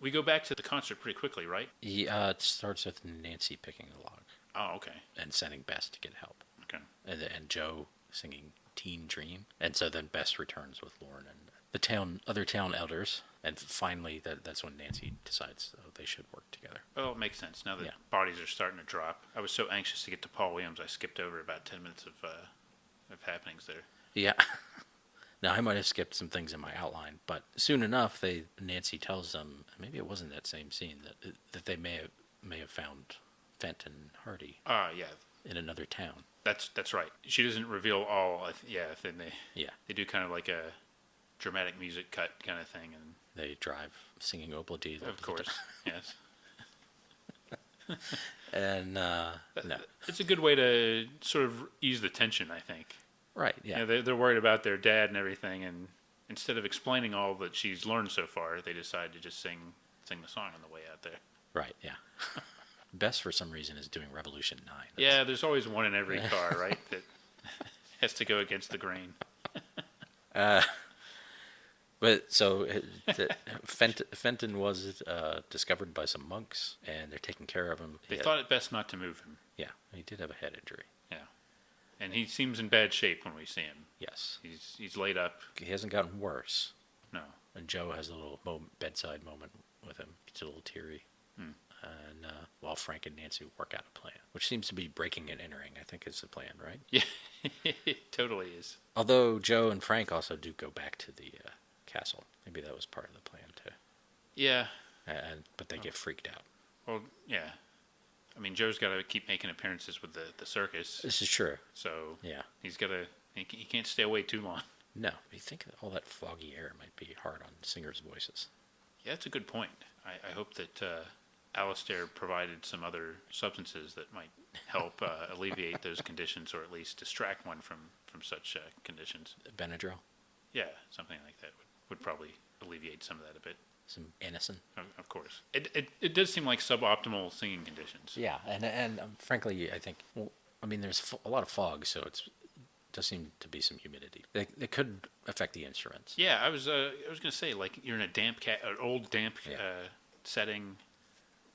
we go back to the concert pretty quickly, right? Yeah, it starts with Nancy picking the lock Oh, okay. and sending Bess to get help, Okay. and Joe singing "Teen Dream," and so then Bess returns with Lorne and the other town elders, and finally that's when Nancy decides they should work together. Well, it makes sense now that Yeah. bodies are starting to drop. I was so anxious to get to Paul Williams, I skipped over about 10 minutes of happenings there. Yeah. Now I might have skipped some things in my outline, but soon enough, Nancy tells them maybe it wasn't that same scene that they may have found Fenton Hardy Yeah. in another town. That's right. She doesn't reveal all. Then they do kind of like a dramatic music cut kind of thing, and They drive singing Obladi. of course, yes. And no, It's a good way to sort of ease the tension, I think. right? Yeah, They're worried about their dad and everything, and instead of explaining all that she's learned so far, they decide to just sing the song on the way out there. right. Yeah. Bess, for some reason, is doing Revolution 9. Yeah, there's always one in every car, right? That has to go against the grain. But so Fenton was discovered by some monks, and they're taking care of him. They thought it best not to move him. Yeah, he did have a head injury. Yeah, and he seems in bad shape when we see him. Yes, He's laid up. he hasn't gotten worse. No. And Joe has a little bedside moment with him. Gets a little teary. And while Frank and Nancy work out a plan, which seems to be breaking and entering, I think is the plan, right? Yeah, it totally is. Although Joe and Frank also do go back to the castle. Maybe that was part of the plan too. Yeah. But they get freaked out. Well, yeah. I mean, Joe's got to keep making appearances with the circus. This is true. So Yeah. he's got to. He can't stay away too long. No, you think all that foggy air might be hard on singers' voices. Yeah, that's a good point. I hope that Alistair provided some other substances that might help alleviate those conditions, or at least distract one from such conditions. Benadryl, Yeah, something like that would probably alleviate some of that a bit. some Anison. Of course, it does seem like suboptimal singing conditions. Yeah, and frankly, I think. Well, I mean, there's a lot of fog, so it does seem to be some humidity. They could affect the instruments. Yeah, I was gonna say, like, you're in an old damp setting.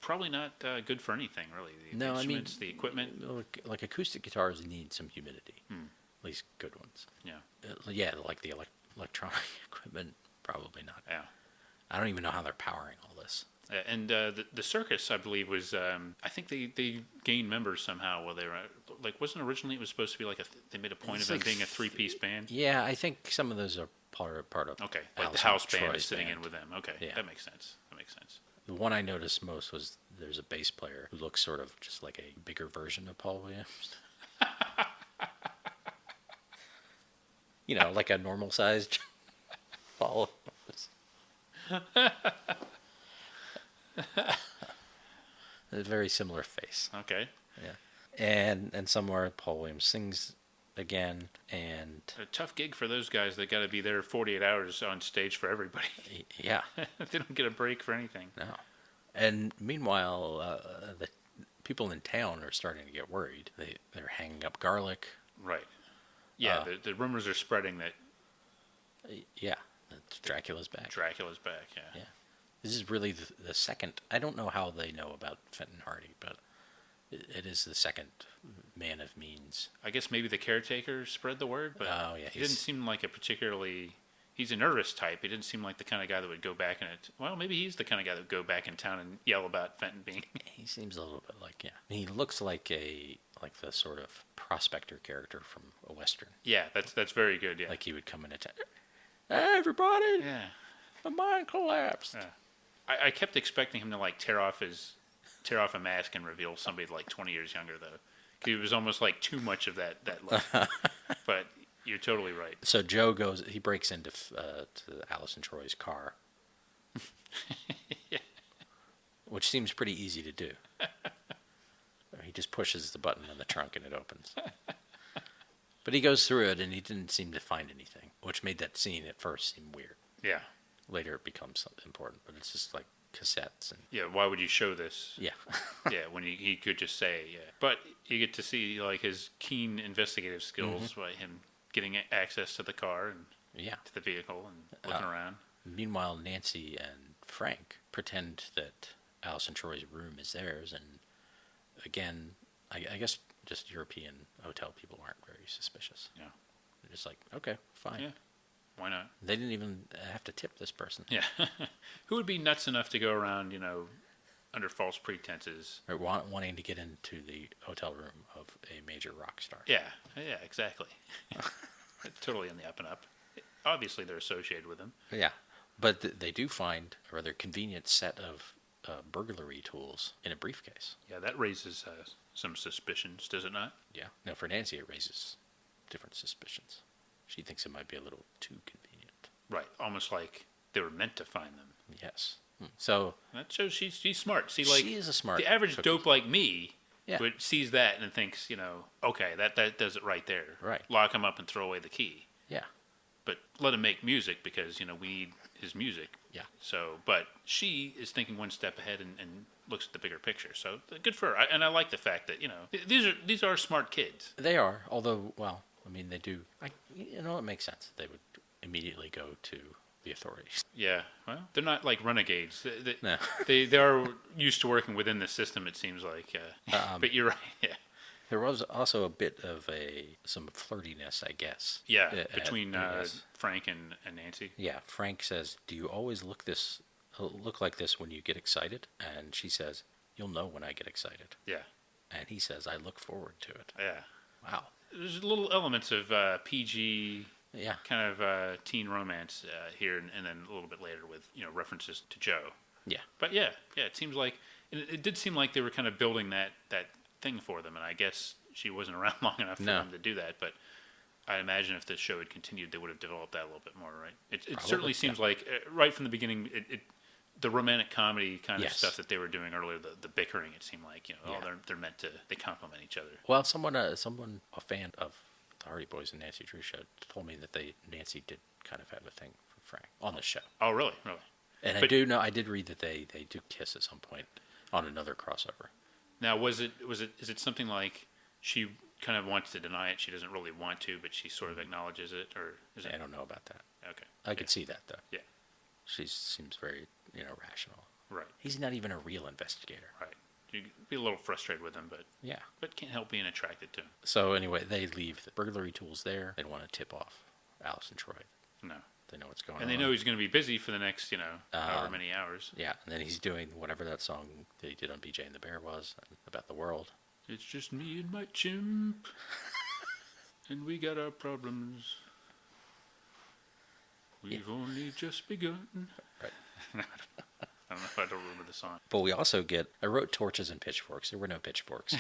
Probably not good for anything, really. The instruments, the equipment. Like acoustic guitars need some humidity, at least good ones. Yeah. Like the electronic equipment, probably not. Yeah. I don't even know how they're powering all this. And the circus, I believe, was I think they gained members somehow. Well, they were like, wasn't originally it was supposed to be like they made a point of them being a 3-piece band. Yeah, I think some of those are part of. Okay, like the Alison house band Troy's is sitting band. in with them. Okay, Yeah. that makes sense. The one I noticed most was there's a bass player who looks sort of just like a bigger version of Paul Williams. Like a normal sized Paul Williams. A very similar face. Okay. Yeah. And somewhere Paul Williams sings again, and A tough gig for those guys. They got to be there 48 hours on stage for everybody. yeah. They don't get a break for anything. No. And meanwhile, the people in town are starting to get worried. They're hanging up garlic. Right. Yeah, the rumors are spreading that Yeah, that Dracula's back. Dracula's back. Yeah. Yeah. This is really the second. I don't know how they know about Fenton Hardy, but it is the second man of means. I guess maybe the caretaker spread the word, but he didn't seem like a particularly. He's a nervous type. He didn't seem like the kind of guy that would go back in it. Well, maybe he's the kind of guy that would go back in town and yell about Fenton being. He seems a little bit like He looks like the sort of prospector character from a western. Yeah, that's very good. Yeah. Like he would come in and town. Hey, everybody! Yeah. The mine collapsed. Yeah. I kept expecting him to like tear off a mask and reveal somebody like 20 years younger though. It was almost like too much of that life. But you're totally right. So Joe he breaks into to Alice and Troy's car, Yeah. which seems pretty easy to do. He just pushes the button on the trunk and it opens. But he goes through it and he didn't seem to find anything, which made that scene at first seem weird. Yeah. Later it becomes something important, but it's just like cassettes and Yeah, why would you show this? yeah. Yeah, when he could just say, yeah. But you get to see like his keen investigative skills by him getting access to the car and Yeah. to the vehicle and looking around. Meanwhile, Nancy and Frank pretend that Alice and Troy's room is theirs, and again, I guess just European hotel people aren't very suspicious. Yeah. They're just like, okay, fine. Yeah. Why not? They didn't even have to tip this person. Yeah. Who would be nuts enough to go around, under false pretenses? Or wanting to get into the hotel room of a major rock star. Yeah. Yeah, exactly. Totally on the up and up. Obviously, they're associated with him. Yeah. But they do find a rather convenient set of burglary tools in a briefcase. Yeah, that raises some suspicions, does it not? Yeah. Now, for Nancy, it raises different suspicions. She thinks it might be a little too convenient. Right. Almost like they were meant to find them. Yes. So that shows she's smart. See, she is a smart. The average dope like me Yeah. but sees that and thinks, okay, that does it right there. Right. Lock him up and throw away the key. Yeah. But let him make music because, we need his music. Yeah. So, but she is thinking one step ahead and looks at the bigger picture. So good for her. And I like the fact that, these are smart kids. They are, although, well, I mean, they do. It makes sense. They would immediately go to the authorities. Yeah, well, they're not like renegades. No. They are used to working within the system, it seems like. But you're right, yeah. There was also a bit of some flirtiness, I guess. Yeah, between Frank and Nancy. Yeah, Frank says, "Do you always look like this when you get excited?" And she says, "You'll know when I get excited." Yeah. And he says, "I look forward to it." Yeah. Wow. There's little elements of PG, Yeah. kind of teen romance here, and then a little bit later with references to Joe. Yeah. But yeah, it seems like it did seem like they were kind of building that thing for them, and I guess she wasn't around long enough for them to do that. But I imagine if the show had continued, they would have developed that a little bit more, right? It certainly seems like right from the beginning, the romantic comedy kind of stuff that they were doing earlier, the bickering, it seemed like they're meant to, they complement each other. Well, someone a fan of the Hardy Boys and Nancy Drew show told me that Nancy did kind of have a thing for Frank on the show. Oh, really? And I did read that they do kiss at some point on another crossover. Now, is it something like she kind of wants to deny it, she doesn't really want to, but she sort of acknowledges it, or is it? I don't know about that. Okay. I could see that though. Yeah. She seems very, rational. Right. He's not even a real investigator. Right. You'd be a little frustrated with him, Yeah. but can't help being attracted to him. So anyway, they leave the burglary tools there. They want to tip off Alice and Troy. No. They know what's going on. And they know he's going to be busy for the next, however many hours. Yeah, and then he's doing whatever that song that he did on BJ and the Bear was about the world. It's just me and my chimp, and we got our problems. We've only just begun. Right. I don't know. I don't remember the song. But we also I wrote torches and pitchforks. There were no pitchforks.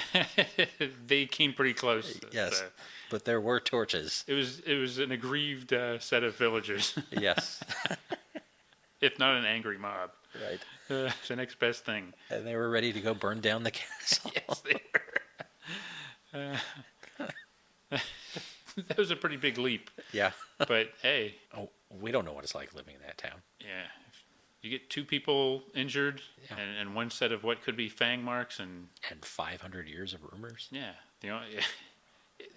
They came pretty close. Yes, but there were torches. It was an aggrieved set of villagers. Yes. If not an angry mob. Right. The next best thing. And they were ready to go burn down the castle. Yes, they were. That was a pretty big leap. Yeah. But hey. Oh, we don't know what it's like living in that town. Yeah. If you get 2 people injured and one set of what could be fang marks and 500 years of rumors. Yeah.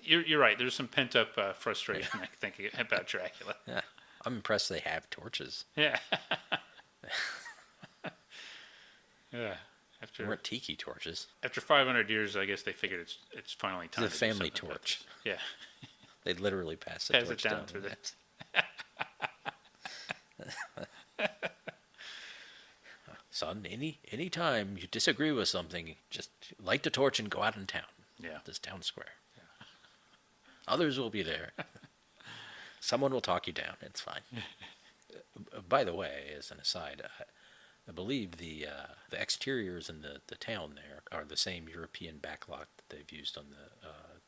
You're right. There's some pent up frustration, I think, about Dracula. Yeah. I'm impressed they have torches. Yeah. Yeah. They weren't tiki torches. After 500 years, I guess they figured it's finally time. The family torch. Yeah. They literally pass the torch down through that. Son, any time you disagree with something, just light the torch and go out in town. Yeah. This town square. Yeah. Others will be there. Someone will talk you down. It's fine. By the way, as an aside, believe the exteriors in the town there are the same European backlot that they've used on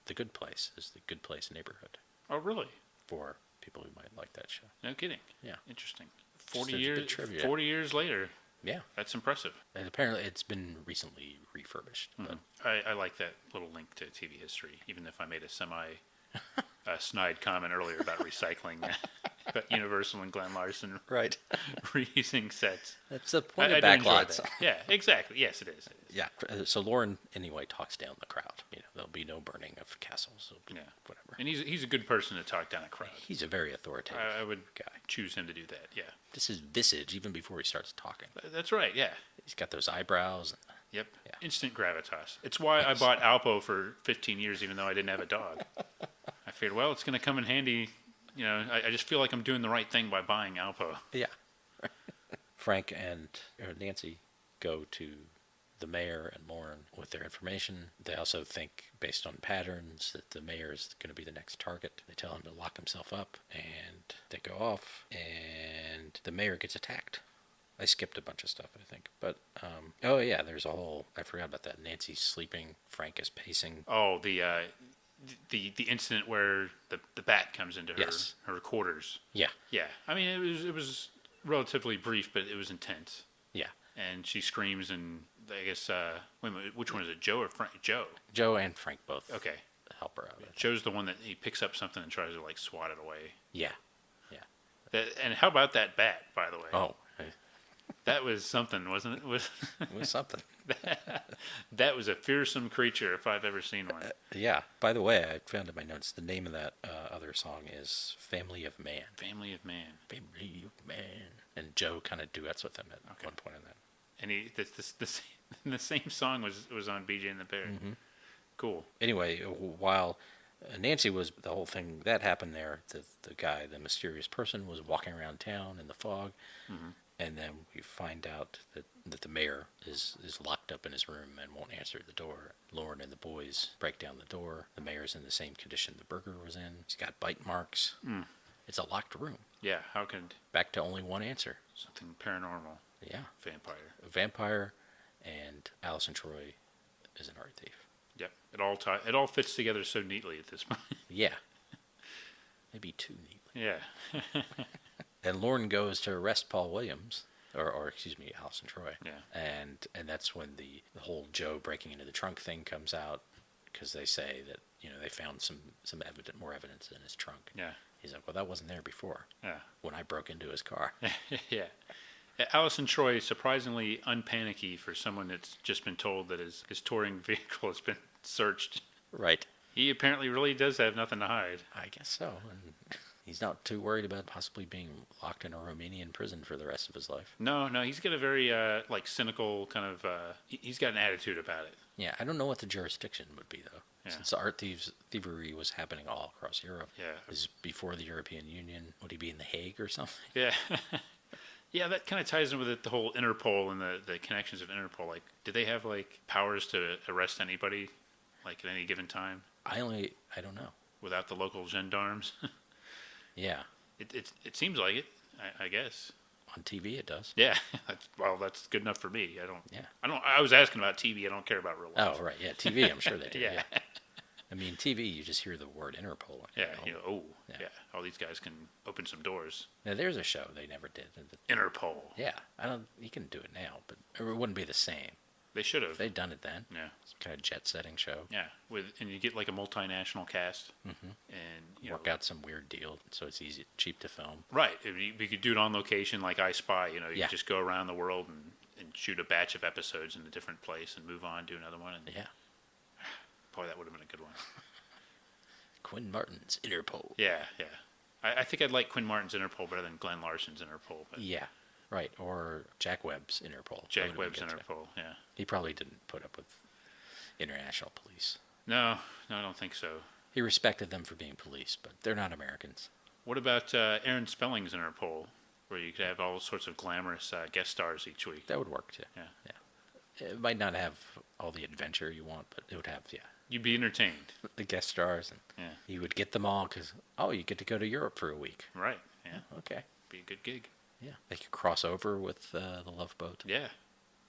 the Good Place, as the Good Place neighborhood. Oh, really? For people who might like that show. No kidding. Yeah. Interesting. Just there's a bit trivia. 40 years later. Yeah. That's impressive. And apparently it's been recently refurbished. But I like that little link to TV history, even if I made a snide comment earlier about recycling, about Universal and Glenn Larson right. reusing sets. That's the point I of do enjoy backlots. that. Yeah, exactly. Yes, it is. Yeah. So Lorne, anyway, talks down the crowd. There'll be no burning of castles. Yeah. Whatever. And he's a good person to talk down a crowd. He's a very authoritative I would guy. choose him to do that, yeah. This is visage even before he starts talking. That's right, yeah. He's got those eyebrows. Yep. Yeah. Instant gravitas. It's why I bought Alpo for 15 years, even though I didn't have a dog. I figured, well, it's going to come in handy. I just feel like I'm doing the right thing by buying Alpo. Yeah. Frank and Nancy go to the mayor and Lorne with their information. They also think, based on patterns, that the mayor is going to be the next target. They tell him to lock himself up, and they go off, and the mayor gets attacked. I skipped a bunch of stuff, I think. But, oh, yeah, there's a whole... I forgot about that. Nancy's sleeping. Frank is pacing. Oh, the incident where the bat comes into her quarters. Yeah. Yeah. I mean, it was relatively brief, but it was intense. Yeah. And she screams, and I guess, wait a minute, which one is it, Joe or Frank? Joe. Joe and Frank both help her out. Joe's the one that he picks up something and tries to, swat it away. Yeah. And how about that bat, by the way? Oh. That was something, wasn't it? It was something. That was a fearsome creature if I've ever seen one. Yeah. By the way, I found in my notes the name of that other song is Family of Man. Family of Man. Family of Man. And Joe kind of duets with him at one point in that. And the same song was on BJ and the Bear. Mm-hmm. Cool. Anyway, while Nancy was, the whole thing that happened there, the guy, the mysterious person, was walking around town in the fog. Mm-hmm. And then we find out that the mayor is locked up in his room and won't answer the door. Lorne and the boys break down the door. The mayor's in the same condition the burglar was in. He's got bite marks. Mm. It's a locked room. Yeah, how could... Back to only one answer. Something paranormal. Yeah. Vampire. A vampire, and Allison Troy is an art thief. Yep. It all fits together so neatly at this point. Yeah. Maybe too neatly. Yeah. And Lorne goes to arrest Paul Williams, or excuse me, Allison Troy. Yeah. And that's when the whole Joe breaking into the trunk thing comes out, because they say that they found some more evidence in his trunk. Yeah. He's like, well, that wasn't there before. Yeah. When I broke into his car. Yeah. Allison Troy, surprisingly unpanicky for someone that's just been told that his touring vehicle has been searched. Right. He apparently really does have nothing to hide. I guess so. And he's not too worried about possibly being locked in a Romanian prison for the rest of his life. No, he's got a very cynical kind of. He's got an attitude about it. Yeah, I don't know what the jurisdiction would be though. Yeah. Since the art thievery was happening all across Europe. Yeah. This is before the European Union. Would he be in The Hague or something? Yeah. Yeah, that kind of ties in with the whole Interpol and the connections of Interpol. Like, do they have powers to arrest anybody, at any given time? I don't know. Without the local gendarmes. Yeah. It seems like it. I guess. On TV, it does. Yeah. That's good enough for me. Yeah. I was asking about TV. I don't care about real life. Oh right, yeah. TV, I'm sure they do. Yeah. I mean, TV, you just hear the word Interpol. Yeah. Yeah. All these guys can open some doors. Now, there's a show they never did. Interpol. Yeah. You can do it now, but it wouldn't be the same. They should have. If they'd done it then. Yeah. Some kind of jet-setting show. Yeah. And you get a multinational cast. Mm-hmm. And work out some weird deal so it's cheap to film. Right. We could do it on location like I Spy. You just go around the world and shoot a batch of episodes in a different place and move on, do another one. And yeah. Boy, that would have been a good one. Quinn Martin's Interpol. Yeah. I think I'd like Quinn Martin's Interpol better than Glenn Larson's Interpol. But. Yeah. Right, or Jack Webb's Interpol. Jack Webb's Interpol, yeah. He probably didn't put up with international police. No, I don't think so. He respected them for being police, but they're not Americans. What about Aaron Spelling's Interpol, where you could have all sorts of glamorous guest stars each week? That would work, too. Yeah. It might not have all the adventure you want, but it would have, You'd be entertained. The guest stars, and you would get them all because, you get to go to Europe for a week. Right, yeah. Okay. Be a good gig. Yeah, they could cross over with the Love Boat. Yeah.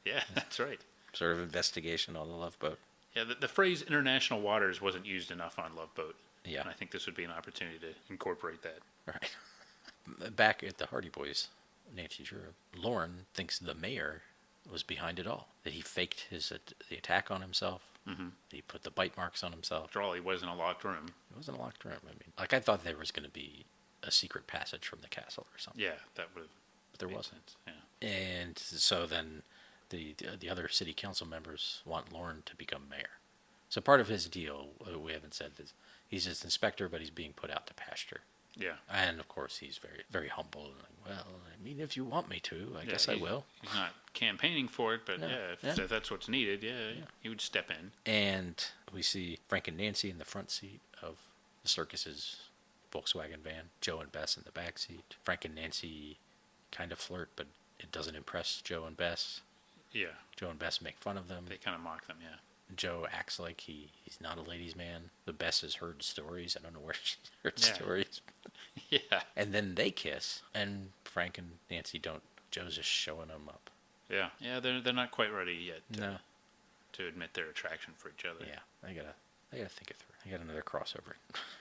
Yeah, that's right. Sort of investigation on the Love Boat. Yeah, the phrase international waters wasn't used enough on Love Boat. Yeah. And I think this would be an opportunity to incorporate that. Right. Back at the Hardy Boys, Nancy Drew, Lorne thinks the mayor was behind it all. That he faked the attack on himself. Mm-hmm. He put the bite marks on himself. After all, he was in a locked room. It wasn't a locked room. I mean, like, I thought there was going to be a secret passage from the castle or something. Yeah, that would have. But there wasn't. Sense. Yeah. And so then the other city council members want Lorne to become mayor. So part of his deal, we haven't said this, he's just inspector, but he's being put out to pasture. Yeah. And of course, he's very, very humble. And like, well, I mean, if you want me to, I guess I will. He's not campaigning for it, but if that's what's needed, he would step in. And we see Frank and Nancy in the front seat of the circus's Volkswagen van, Joe and Bess in the back seat. Frank and Nancy kind of flirt, but it doesn't impress Joe and Bess. Yeah. Joe and Bess make fun of them. They kind of mock them, yeah. Joe acts like he's not a ladies' man. The Bess has heard stories. I don't know where she's heard stories. Yeah. And then they kiss, and Frank and Nancy don't. Joe's just showing them up. Yeah. Yeah, they're not quite ready yet to admit their attraction for each other. Yeah. I gotta think it through. I got another crossover.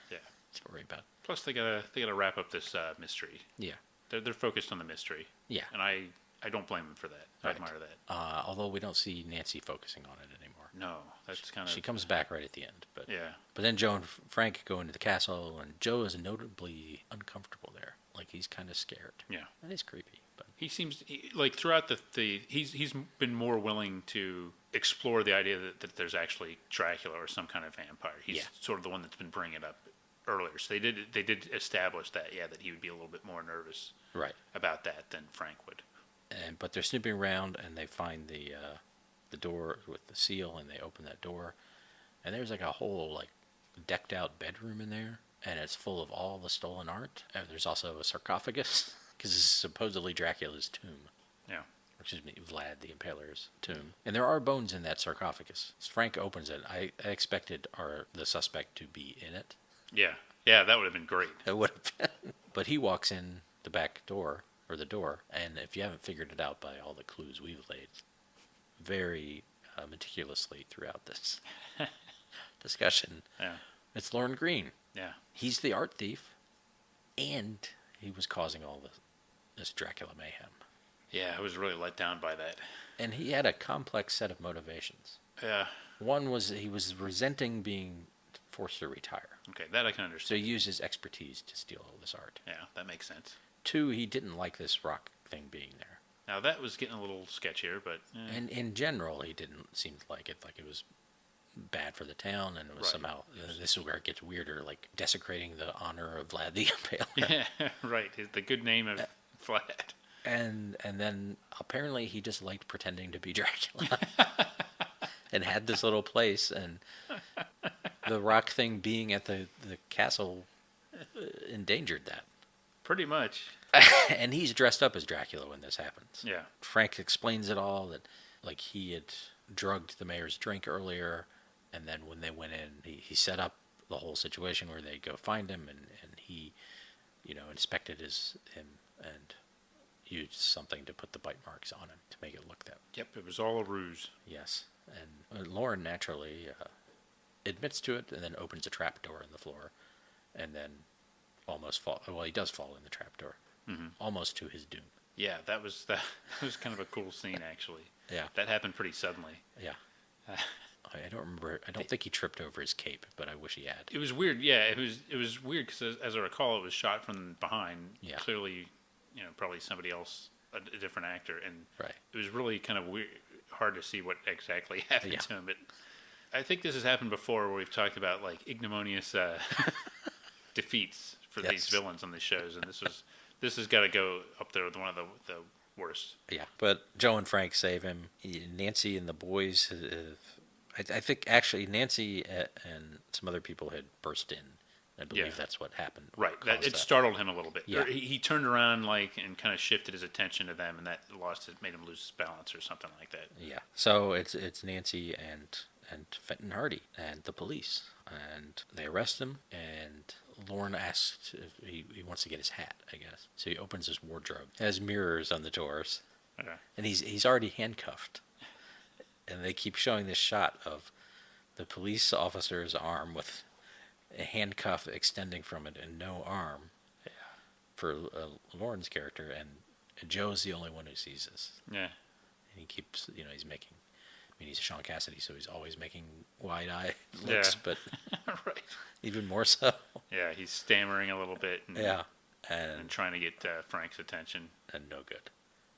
Yeah. To worry about. Plus, they gotta wrap up this mystery. Yeah. They're focused on the mystery. Yeah. And I don't blame them for that. Right. I admire that. Although we don't see Nancy focusing on it anymore. No, that's kind of. She comes back right at the end, but yeah. But then Joe and Frank go into the castle, and Joe is notably uncomfortable there. Like, he's kind of scared. Yeah. That is creepy. But he seems like throughout he's been more willing to explore the idea that there's actually Dracula or some kind of vampire. He's sort of the one that's been bringing it up earlier. So they did establish that that he would be a little bit more nervous about that than Frank would. But they're snooping around, and they find the door with the seal, and they open that door, and there's like a whole like decked out bedroom in there, and it's full of all the stolen art. And there's also a sarcophagus because it's supposedly Dracula's tomb. Yeah. Or excuse me, Vlad the Impaler's tomb. And there are bones in that sarcophagus. As Frank opens it, I expected the suspect to be in it. Yeah. Yeah, that would have been great. It would have been. But he walks in the back door, or the door, and if you haven't figured it out by all the clues we've laid very meticulously throughout this discussion, it's Lorne Green. Yeah. He's the art thief, and he was causing all this Dracula mayhem. Yeah, I was really let down by that. And he had a complex set of motivations. Yeah. One was he was resenting being forced to retire. Okay, that I can understand. So he used his expertise to steal all this art. Yeah, that makes sense. 2, he didn't like this rock thing being there. Now, that was getting a little sketchier, but... And in general, he didn't seem like it was bad for the town, and it was somehow... this is where it gets weirder, like desecrating the honor of Vlad the Impaler. Yeah, right. The good name of Vlad. And then, apparently, he just liked pretending to be Dracula. And had this little place, and the rock thing being at the castle endangered that. Pretty much. And he's dressed up as Dracula when this happens. Yeah. Frank explains it all, that like he had drugged the mayor's drink earlier, and then when they went in, he set up the whole situation where they'd go find him, and he, inspected him and used something to put the bite marks on him to make it look that. Yep, it was all a ruse. Yes. And Lorne naturally admits to it, and then opens a trap door in the floor, and then he does fall in the trap door, almost to his doom. Yeah, that was kind of a cool scene, actually. Yeah. That happened pretty suddenly. Yeah. I don't remember. I don't think he tripped over his cape, but I wish he had. It was weird. Yeah, it was weird because, as I recall, it was shot from behind. Yeah. Clearly, probably somebody else, a different actor, and right. It was really kind of weird, hard to see what exactly happened to him. But I think this has happened before, where we've talked about like ignominious defeats for these villains on these shows, and this has got to go up there with one of the worst. Yeah, but Joe and Frank save him. Nancy and the boys I think actually Nancy and some other people had burst in. I believe that's what happened. Right, it startled him a little bit. Yeah. He turned around and kind of shifted his attention to them, and that made him lose his balance or something like that. Yeah. So it's Nancy and and Fenton Hardy and the police. And they arrest him, and Lorne asks if he wants to get his hat, I guess. So he opens his wardrobe. It has mirrors on the doors. Okay. And he's already handcuffed. And they keep showing this shot of the police officer's arm with a handcuff extending from it and no arm for Lorne's character. And Joe's the only one who sees this. Yeah. And he keeps, he's making... he's Sean Cassidy, so he's always making wide-eye looks, but right. even more so. Yeah, he's stammering a little bit. And, and trying to get Frank's attention. And no good.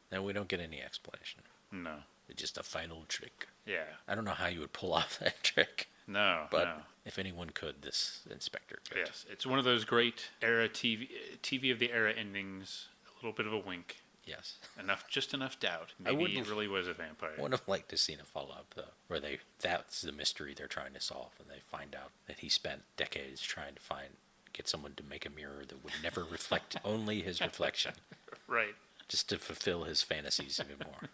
Then we don't get any explanation. No. It's just a final trick. Yeah. I don't know how you would pull off that trick. No, but if anyone could, this inspector could. Yes, it's one of those great era TV of the era endings. A little bit of a wink. Yes. Just enough doubt. Maybe it really was a vampire. I would have liked to see a follow-up, though, where that's the mystery they're trying to solve, and they find out that he spent decades trying to get someone to make a mirror that would never reflect only his reflection. Right. Just to fulfill his fantasies even more.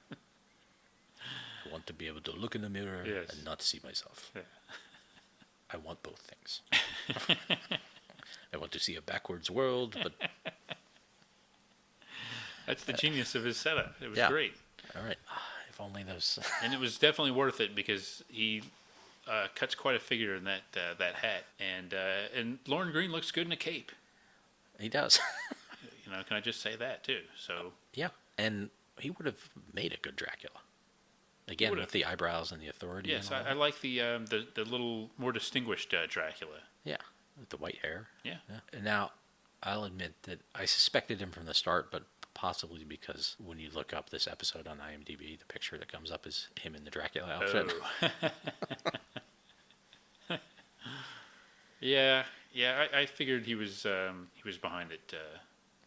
I want to be able to look in the mirror and not see myself. Yeah. I want both things. I want to see a backwards world, but... That's the genius of his setup. It was great. All right. If only those... And it was definitely worth it because he cuts quite a figure in that hat. And Lorne Green looks good in a cape. He does. Can I just say that, too? So yeah. And he would have made a good Dracula. Again, with the eyebrows and the authority. Yes, I like the little more distinguished Dracula. Yeah, with the white hair. Yeah. And now, I'll admit that I suspected him from the start, but possibly because when you look up this episode on IMDb, the picture that comes up is him in the Dracula outfit. Oh. Yeah. I figured he was behind it,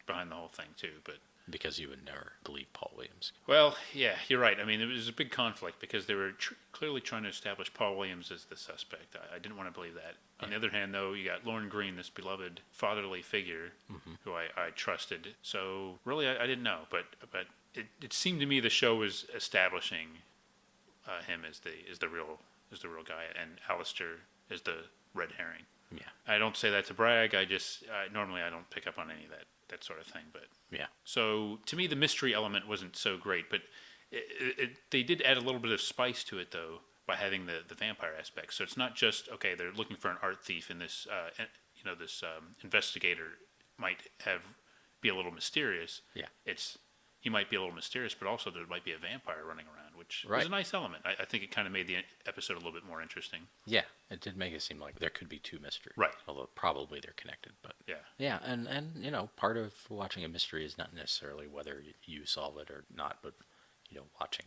behind the whole thing too, but because you would never believe Paul Williams. Well, yeah, you're right. I mean, it was a big conflict because they were clearly trying to establish Paul Williams as the suspect. I didn't want to believe that. On the other hand, though, you got Lorne Green, this beloved fatherly figure who I trusted. So really, I didn't know, but it seemed to me the show was establishing him as the real guy, and Alistair as the red herring. Yeah, I don't say that to brag. I just normally I don't pick up on any of that sort of thing, but yeah. So to me, the mystery element wasn't so great, but they did add a little bit of spice to it, though, by having the vampire aspect. So it's not just okay. They're looking for an art thief, and this this investigator might be a little mysterious. Yeah, he might be a little mysterious, but also there might be a vampire running around, which is a nice element. I think it kind of made the episode a little bit more interesting. Yeah, it did make it seem like there could be two mysteries. Right. Although probably they're connected, but... Yeah. Yeah, and part of watching a mystery is not necessarily whether you solve it or not, but, watching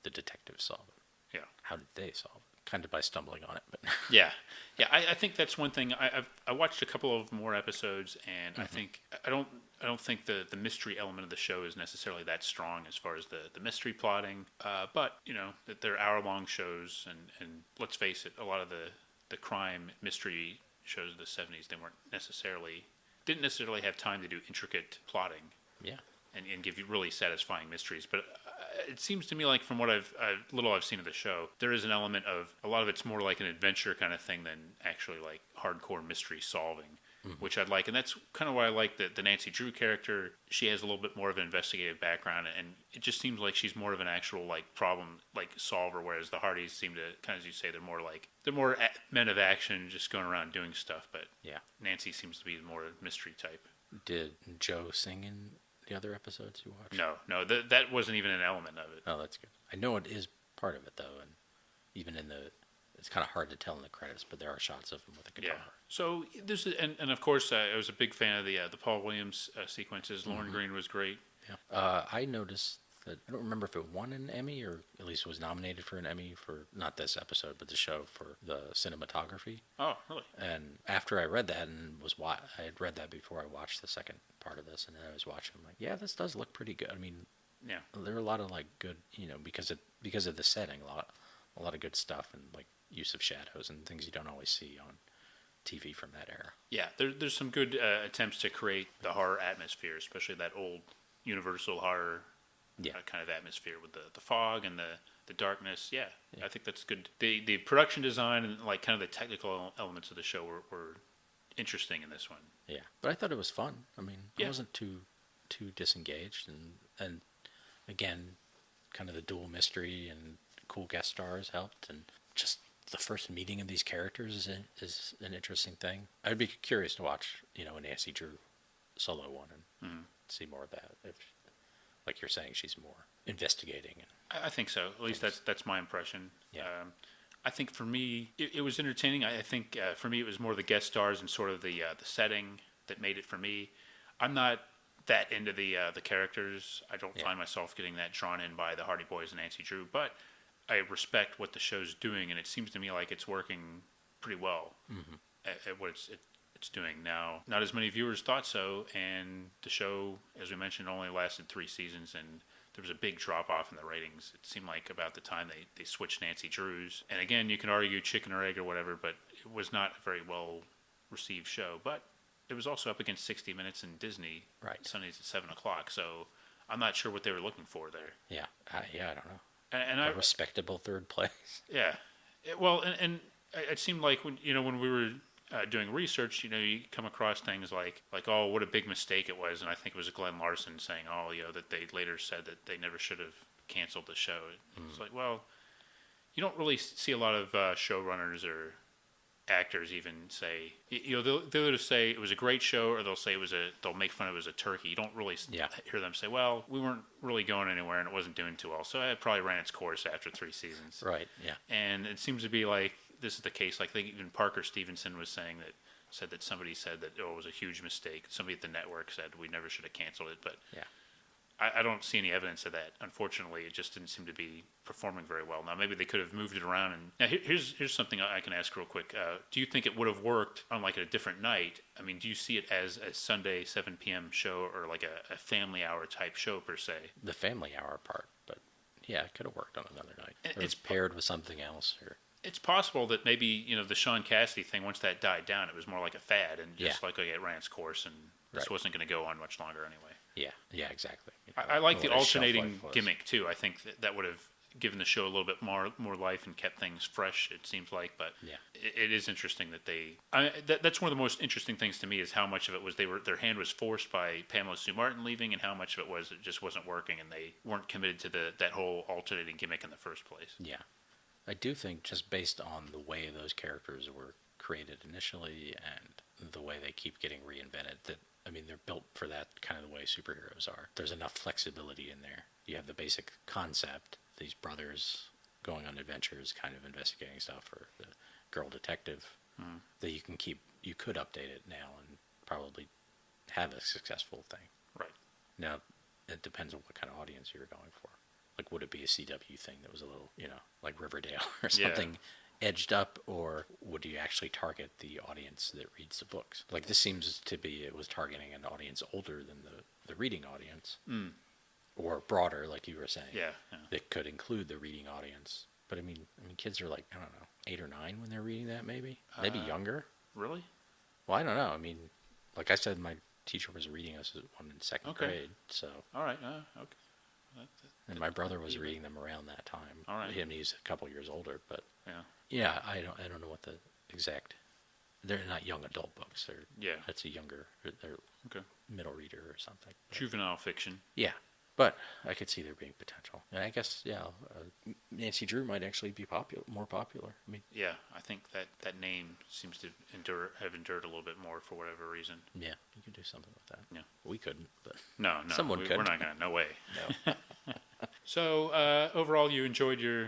the detective solve it. Yeah. How did they solve it? Kind of by stumbling on it, but... Yeah. I think that's one thing. I watched a couple of more episodes, and I think... I don't think the mystery element of the show is necessarily that strong as far as the mystery plotting. But, that they're hour-long shows, and let's face it, a lot of the crime mystery shows of the 70s, they didn't necessarily have time to do intricate plotting. Yeah. And give you really satisfying mysteries. But it seems to me like from what I've seen of the show, there is an element of, a lot of it's more like an adventure kind of thing than actually like hardcore mystery solving. Which I'd like, and that's kind of why I like the Nancy Drew character. She has a little bit more of an investigative background, and it just seems like she's more of an actual problem solver, whereas the Hardys seem to, kind of as you say, they're more men of action, just going around doing stuff. But yeah, Nancy seems to be more mystery type. Did Joe sing in the other episodes you watched? No, that wasn't even an element of it. Oh, that's good. I know it is part of it though, and even it's kind of hard to tell in the credits, but there are shots of him with a guitar. Yeah. So there's and of course I was a big fan of the Paul Williams sequences. Lorne Green was great. Yeah. I noticed that I don't remember if it won an Emmy or at least was nominated for an Emmy for not this episode but the show for the cinematography. Oh, really? And after I read that I had read that before I watched the second part of this, and then I was watching. I'm like, yeah, this does look pretty good. I mean, yeah, there are a lot of good, because of the setting, a lot of good stuff and use of shadows and things you don't always see on TV from that era. Yeah, there's some good attempts to create the horror atmosphere, especially that old Universal horror kind of atmosphere with the fog and the darkness. Yeah, I think that's good. The production design and like kind of the technical elements of the show were interesting in this one. Yeah, but I thought it was fun. I mean, Yeah. I wasn't too disengaged, and again, kind of the dual mystery and cool guest stars helped, and just the first meeting of these characters is an interesting thing. I'd be curious to watch, a Nancy Drew solo one and see more of that. If, like you're saying, she's more investigating. I think so. At least that's my impression. Yeah. I think for me, it was entertaining. I think for me, it was more the guest stars and sort of the setting that made it for me. I'm not that into the characters. I don't find myself getting that drawn in by the Hardy Boys and Nancy Drew, but I respect what the show's doing, and it seems to me like it's working pretty well at what it's doing now. Not as many viewers thought so, and the show, as we mentioned, only lasted 3 seasons, and there was a big drop-off in the ratings. It seemed like about the time they switched Nancy Drew's. And again, you can argue chicken or egg or whatever, but it was not a very well-received show. But it was also up against 60 Minutes and Disney, Sundays at 7 o'clock, so I'm not sure what they were looking for there. Yeah, I don't know. And a respectable third place. Yeah. And it seemed like when we were doing research, you come across things like, oh, what a big mistake it was. And I think it was Glenn Larson saying, that they later said that they never should have canceled the show. It's like, well, you don't really see a lot of showrunners or actors even say, they'll either say it was a great show or they'll say they'll make fun of it as a turkey. You don't really hear them say, well, we weren't really going anywhere and it wasn't doing too well. So it probably ran its course after 3 seasons. Right, yeah. And it seems to be like, this is the case. Like, I think even Parker Stevenson was saying that somebody said that it was a huge mistake. Somebody at the network said we never should have canceled it, but I don't see any evidence of that. Unfortunately, it just didn't seem to be performing very well. Now, maybe they could have moved it around. And now, here's something I can ask real quick. Do you think it would have worked on like a different night? I mean, do you see it as a Sunday 7 p.m. show or like a family hour type show per se? The family hour part, but yeah, it could have worked on another night. It's paired with something else, or. It's possible that maybe, the Sean Cassidy thing, once that died down, it was more like a fad and just it ran its course and this wasn't going to go on much longer anyway. Yeah, exactly. I like the alternating gimmick, too. I think that would have given the show a little bit more life and kept things fresh, it seems like. But it is interesting that that's one of the most interesting things to me is how much of it was their hand was forced by Pamela Sue Martin leaving and how much of it was it just wasn't working and they weren't committed to that whole alternating gimmick in the first place. Yeah. I do think just based on the way those characters were created initially and the way they keep getting reinvented, that, I mean, they're built for that kind of the way superheroes are. There's enough flexibility in there. You have the basic concept, these brothers going on adventures, kind of investigating stuff, or the girl detective, that you could update it now and probably have a successful thing. Right. Now, it depends on what kind of audience you're going for. Like, would it be a CW thing that was a little, like Riverdale or something edged up, or would you actually target the audience that reads the books? Like, this seems to be, it was targeting an audience older than the reading audience, or broader, like you were saying. Yeah. That could include the reading audience. But I mean, kids are like, I don't know, 8 or 9 when they're reading that, maybe younger. Really? Well, I don't know. I mean, like I said, my teacher was reading us one in 2nd grade, so. All right. Okay. And my brother was reading them around that time. All right. He's a couple years older, but yeah, I don't know what the exact. They're not young adult books. That's a younger. They're middle reader or something. Juvenile fiction. Yeah, but I could see there being potential. And I guess Nancy Drew might actually be more popular. I mean, yeah, I think that name seems to have endured a little bit more for whatever reason. Yeah, you could do something with that. Yeah, we couldn't, but no, someone could. We're not gonna. No way. No. So overall, you enjoyed your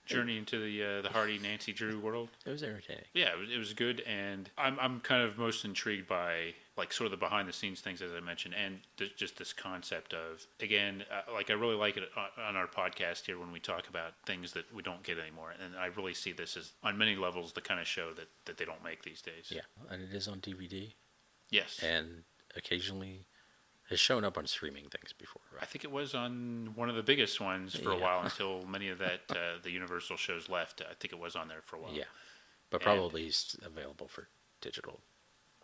journey into the Hardy Nancy Drew world? It was entertaining. Yeah, it was good, and I'm kind of most intrigued by like sort of the behind the scenes things, as I mentioned, and just this concept of, again, like I really like it on our podcast here when we talk about things that we don't get anymore, and I really see this as on many levels the kind of show that they don't make these days. Yeah, and it is on DVD. Yes, and occasionally has shown up on streaming things before, right? I think it was on one of the biggest ones for a while until many of the Universal shows left. I think it was on there for a while. Yeah, but probably it's available for digital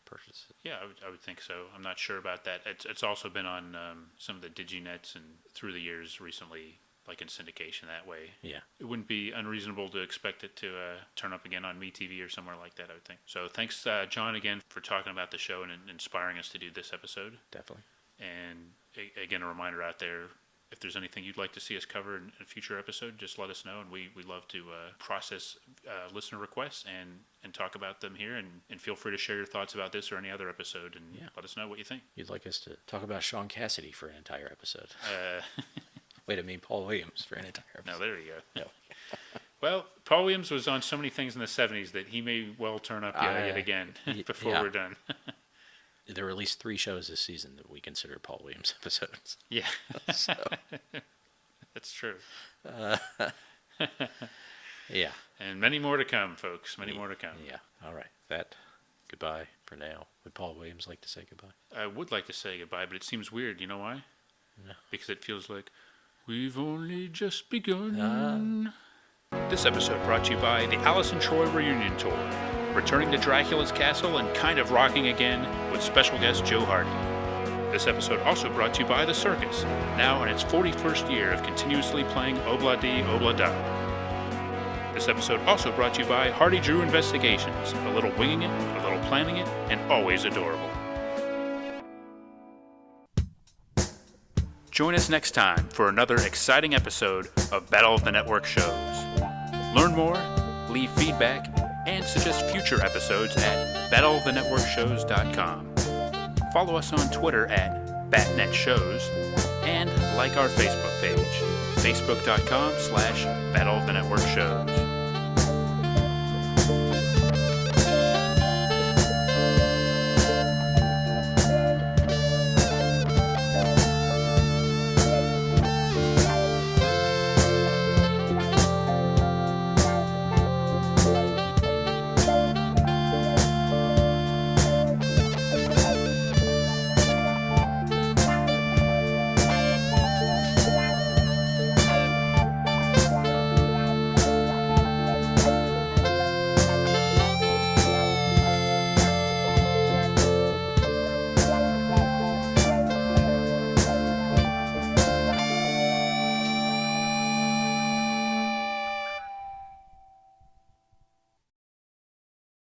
purchase it. Yeah, I would think so. I'm not sure about that. It's also been on some of the DigiNets and through the years recently, like in syndication that way. Yeah. It wouldn't be unreasonable to expect it to turn up again on MeTV or somewhere like that, I would think. So thanks, John, again, for talking about the show and inspiring us to do this episode. Definitely. And again, a reminder out there, if there's anything you'd like to see us cover in a future episode, just let us know, and we love to process listener requests and talk about them here, and feel free to share your thoughts about this or any other episode, and let us know what you think. You'd like us to talk about Sean Cassidy for an entire episode. Wait, I mean Paul Williams for an entire episode. No, there you go. No. Well, Paul Williams was on so many things in the 70s that he may well turn up yet again before we're done. There were at least 3 shows this season that we consider Paul Williams episodes. Yeah. So. That's true. Yeah. And many more to come, folks. Many more to come. Yeah. All right. Goodbye for now. Would Paul Williams like to say goodbye? I would like to say goodbye, but it seems weird. You know why? No. Because it feels like we've only just begun. This episode brought to you by the Allison Troy Reunion Tour, returning to Dracula's castle and kind of rocking again with special guest Joe Hardy. This episode also brought to you by The Circus, now in its 41st year of continuously playing Obla-Di, Obla-Da. This episode also brought to you by Hardy Drew Investigations, a little winging it, a little planning it, and always adorable. Join us next time for another exciting episode of Battle of the Network Shows. Learn more, leave feedback, and suggest future episodes at battleofthenetworkshows.com. Follow us on Twitter at BatNetShows, and like our Facebook page, facebook.com/Battle of the Network Shows.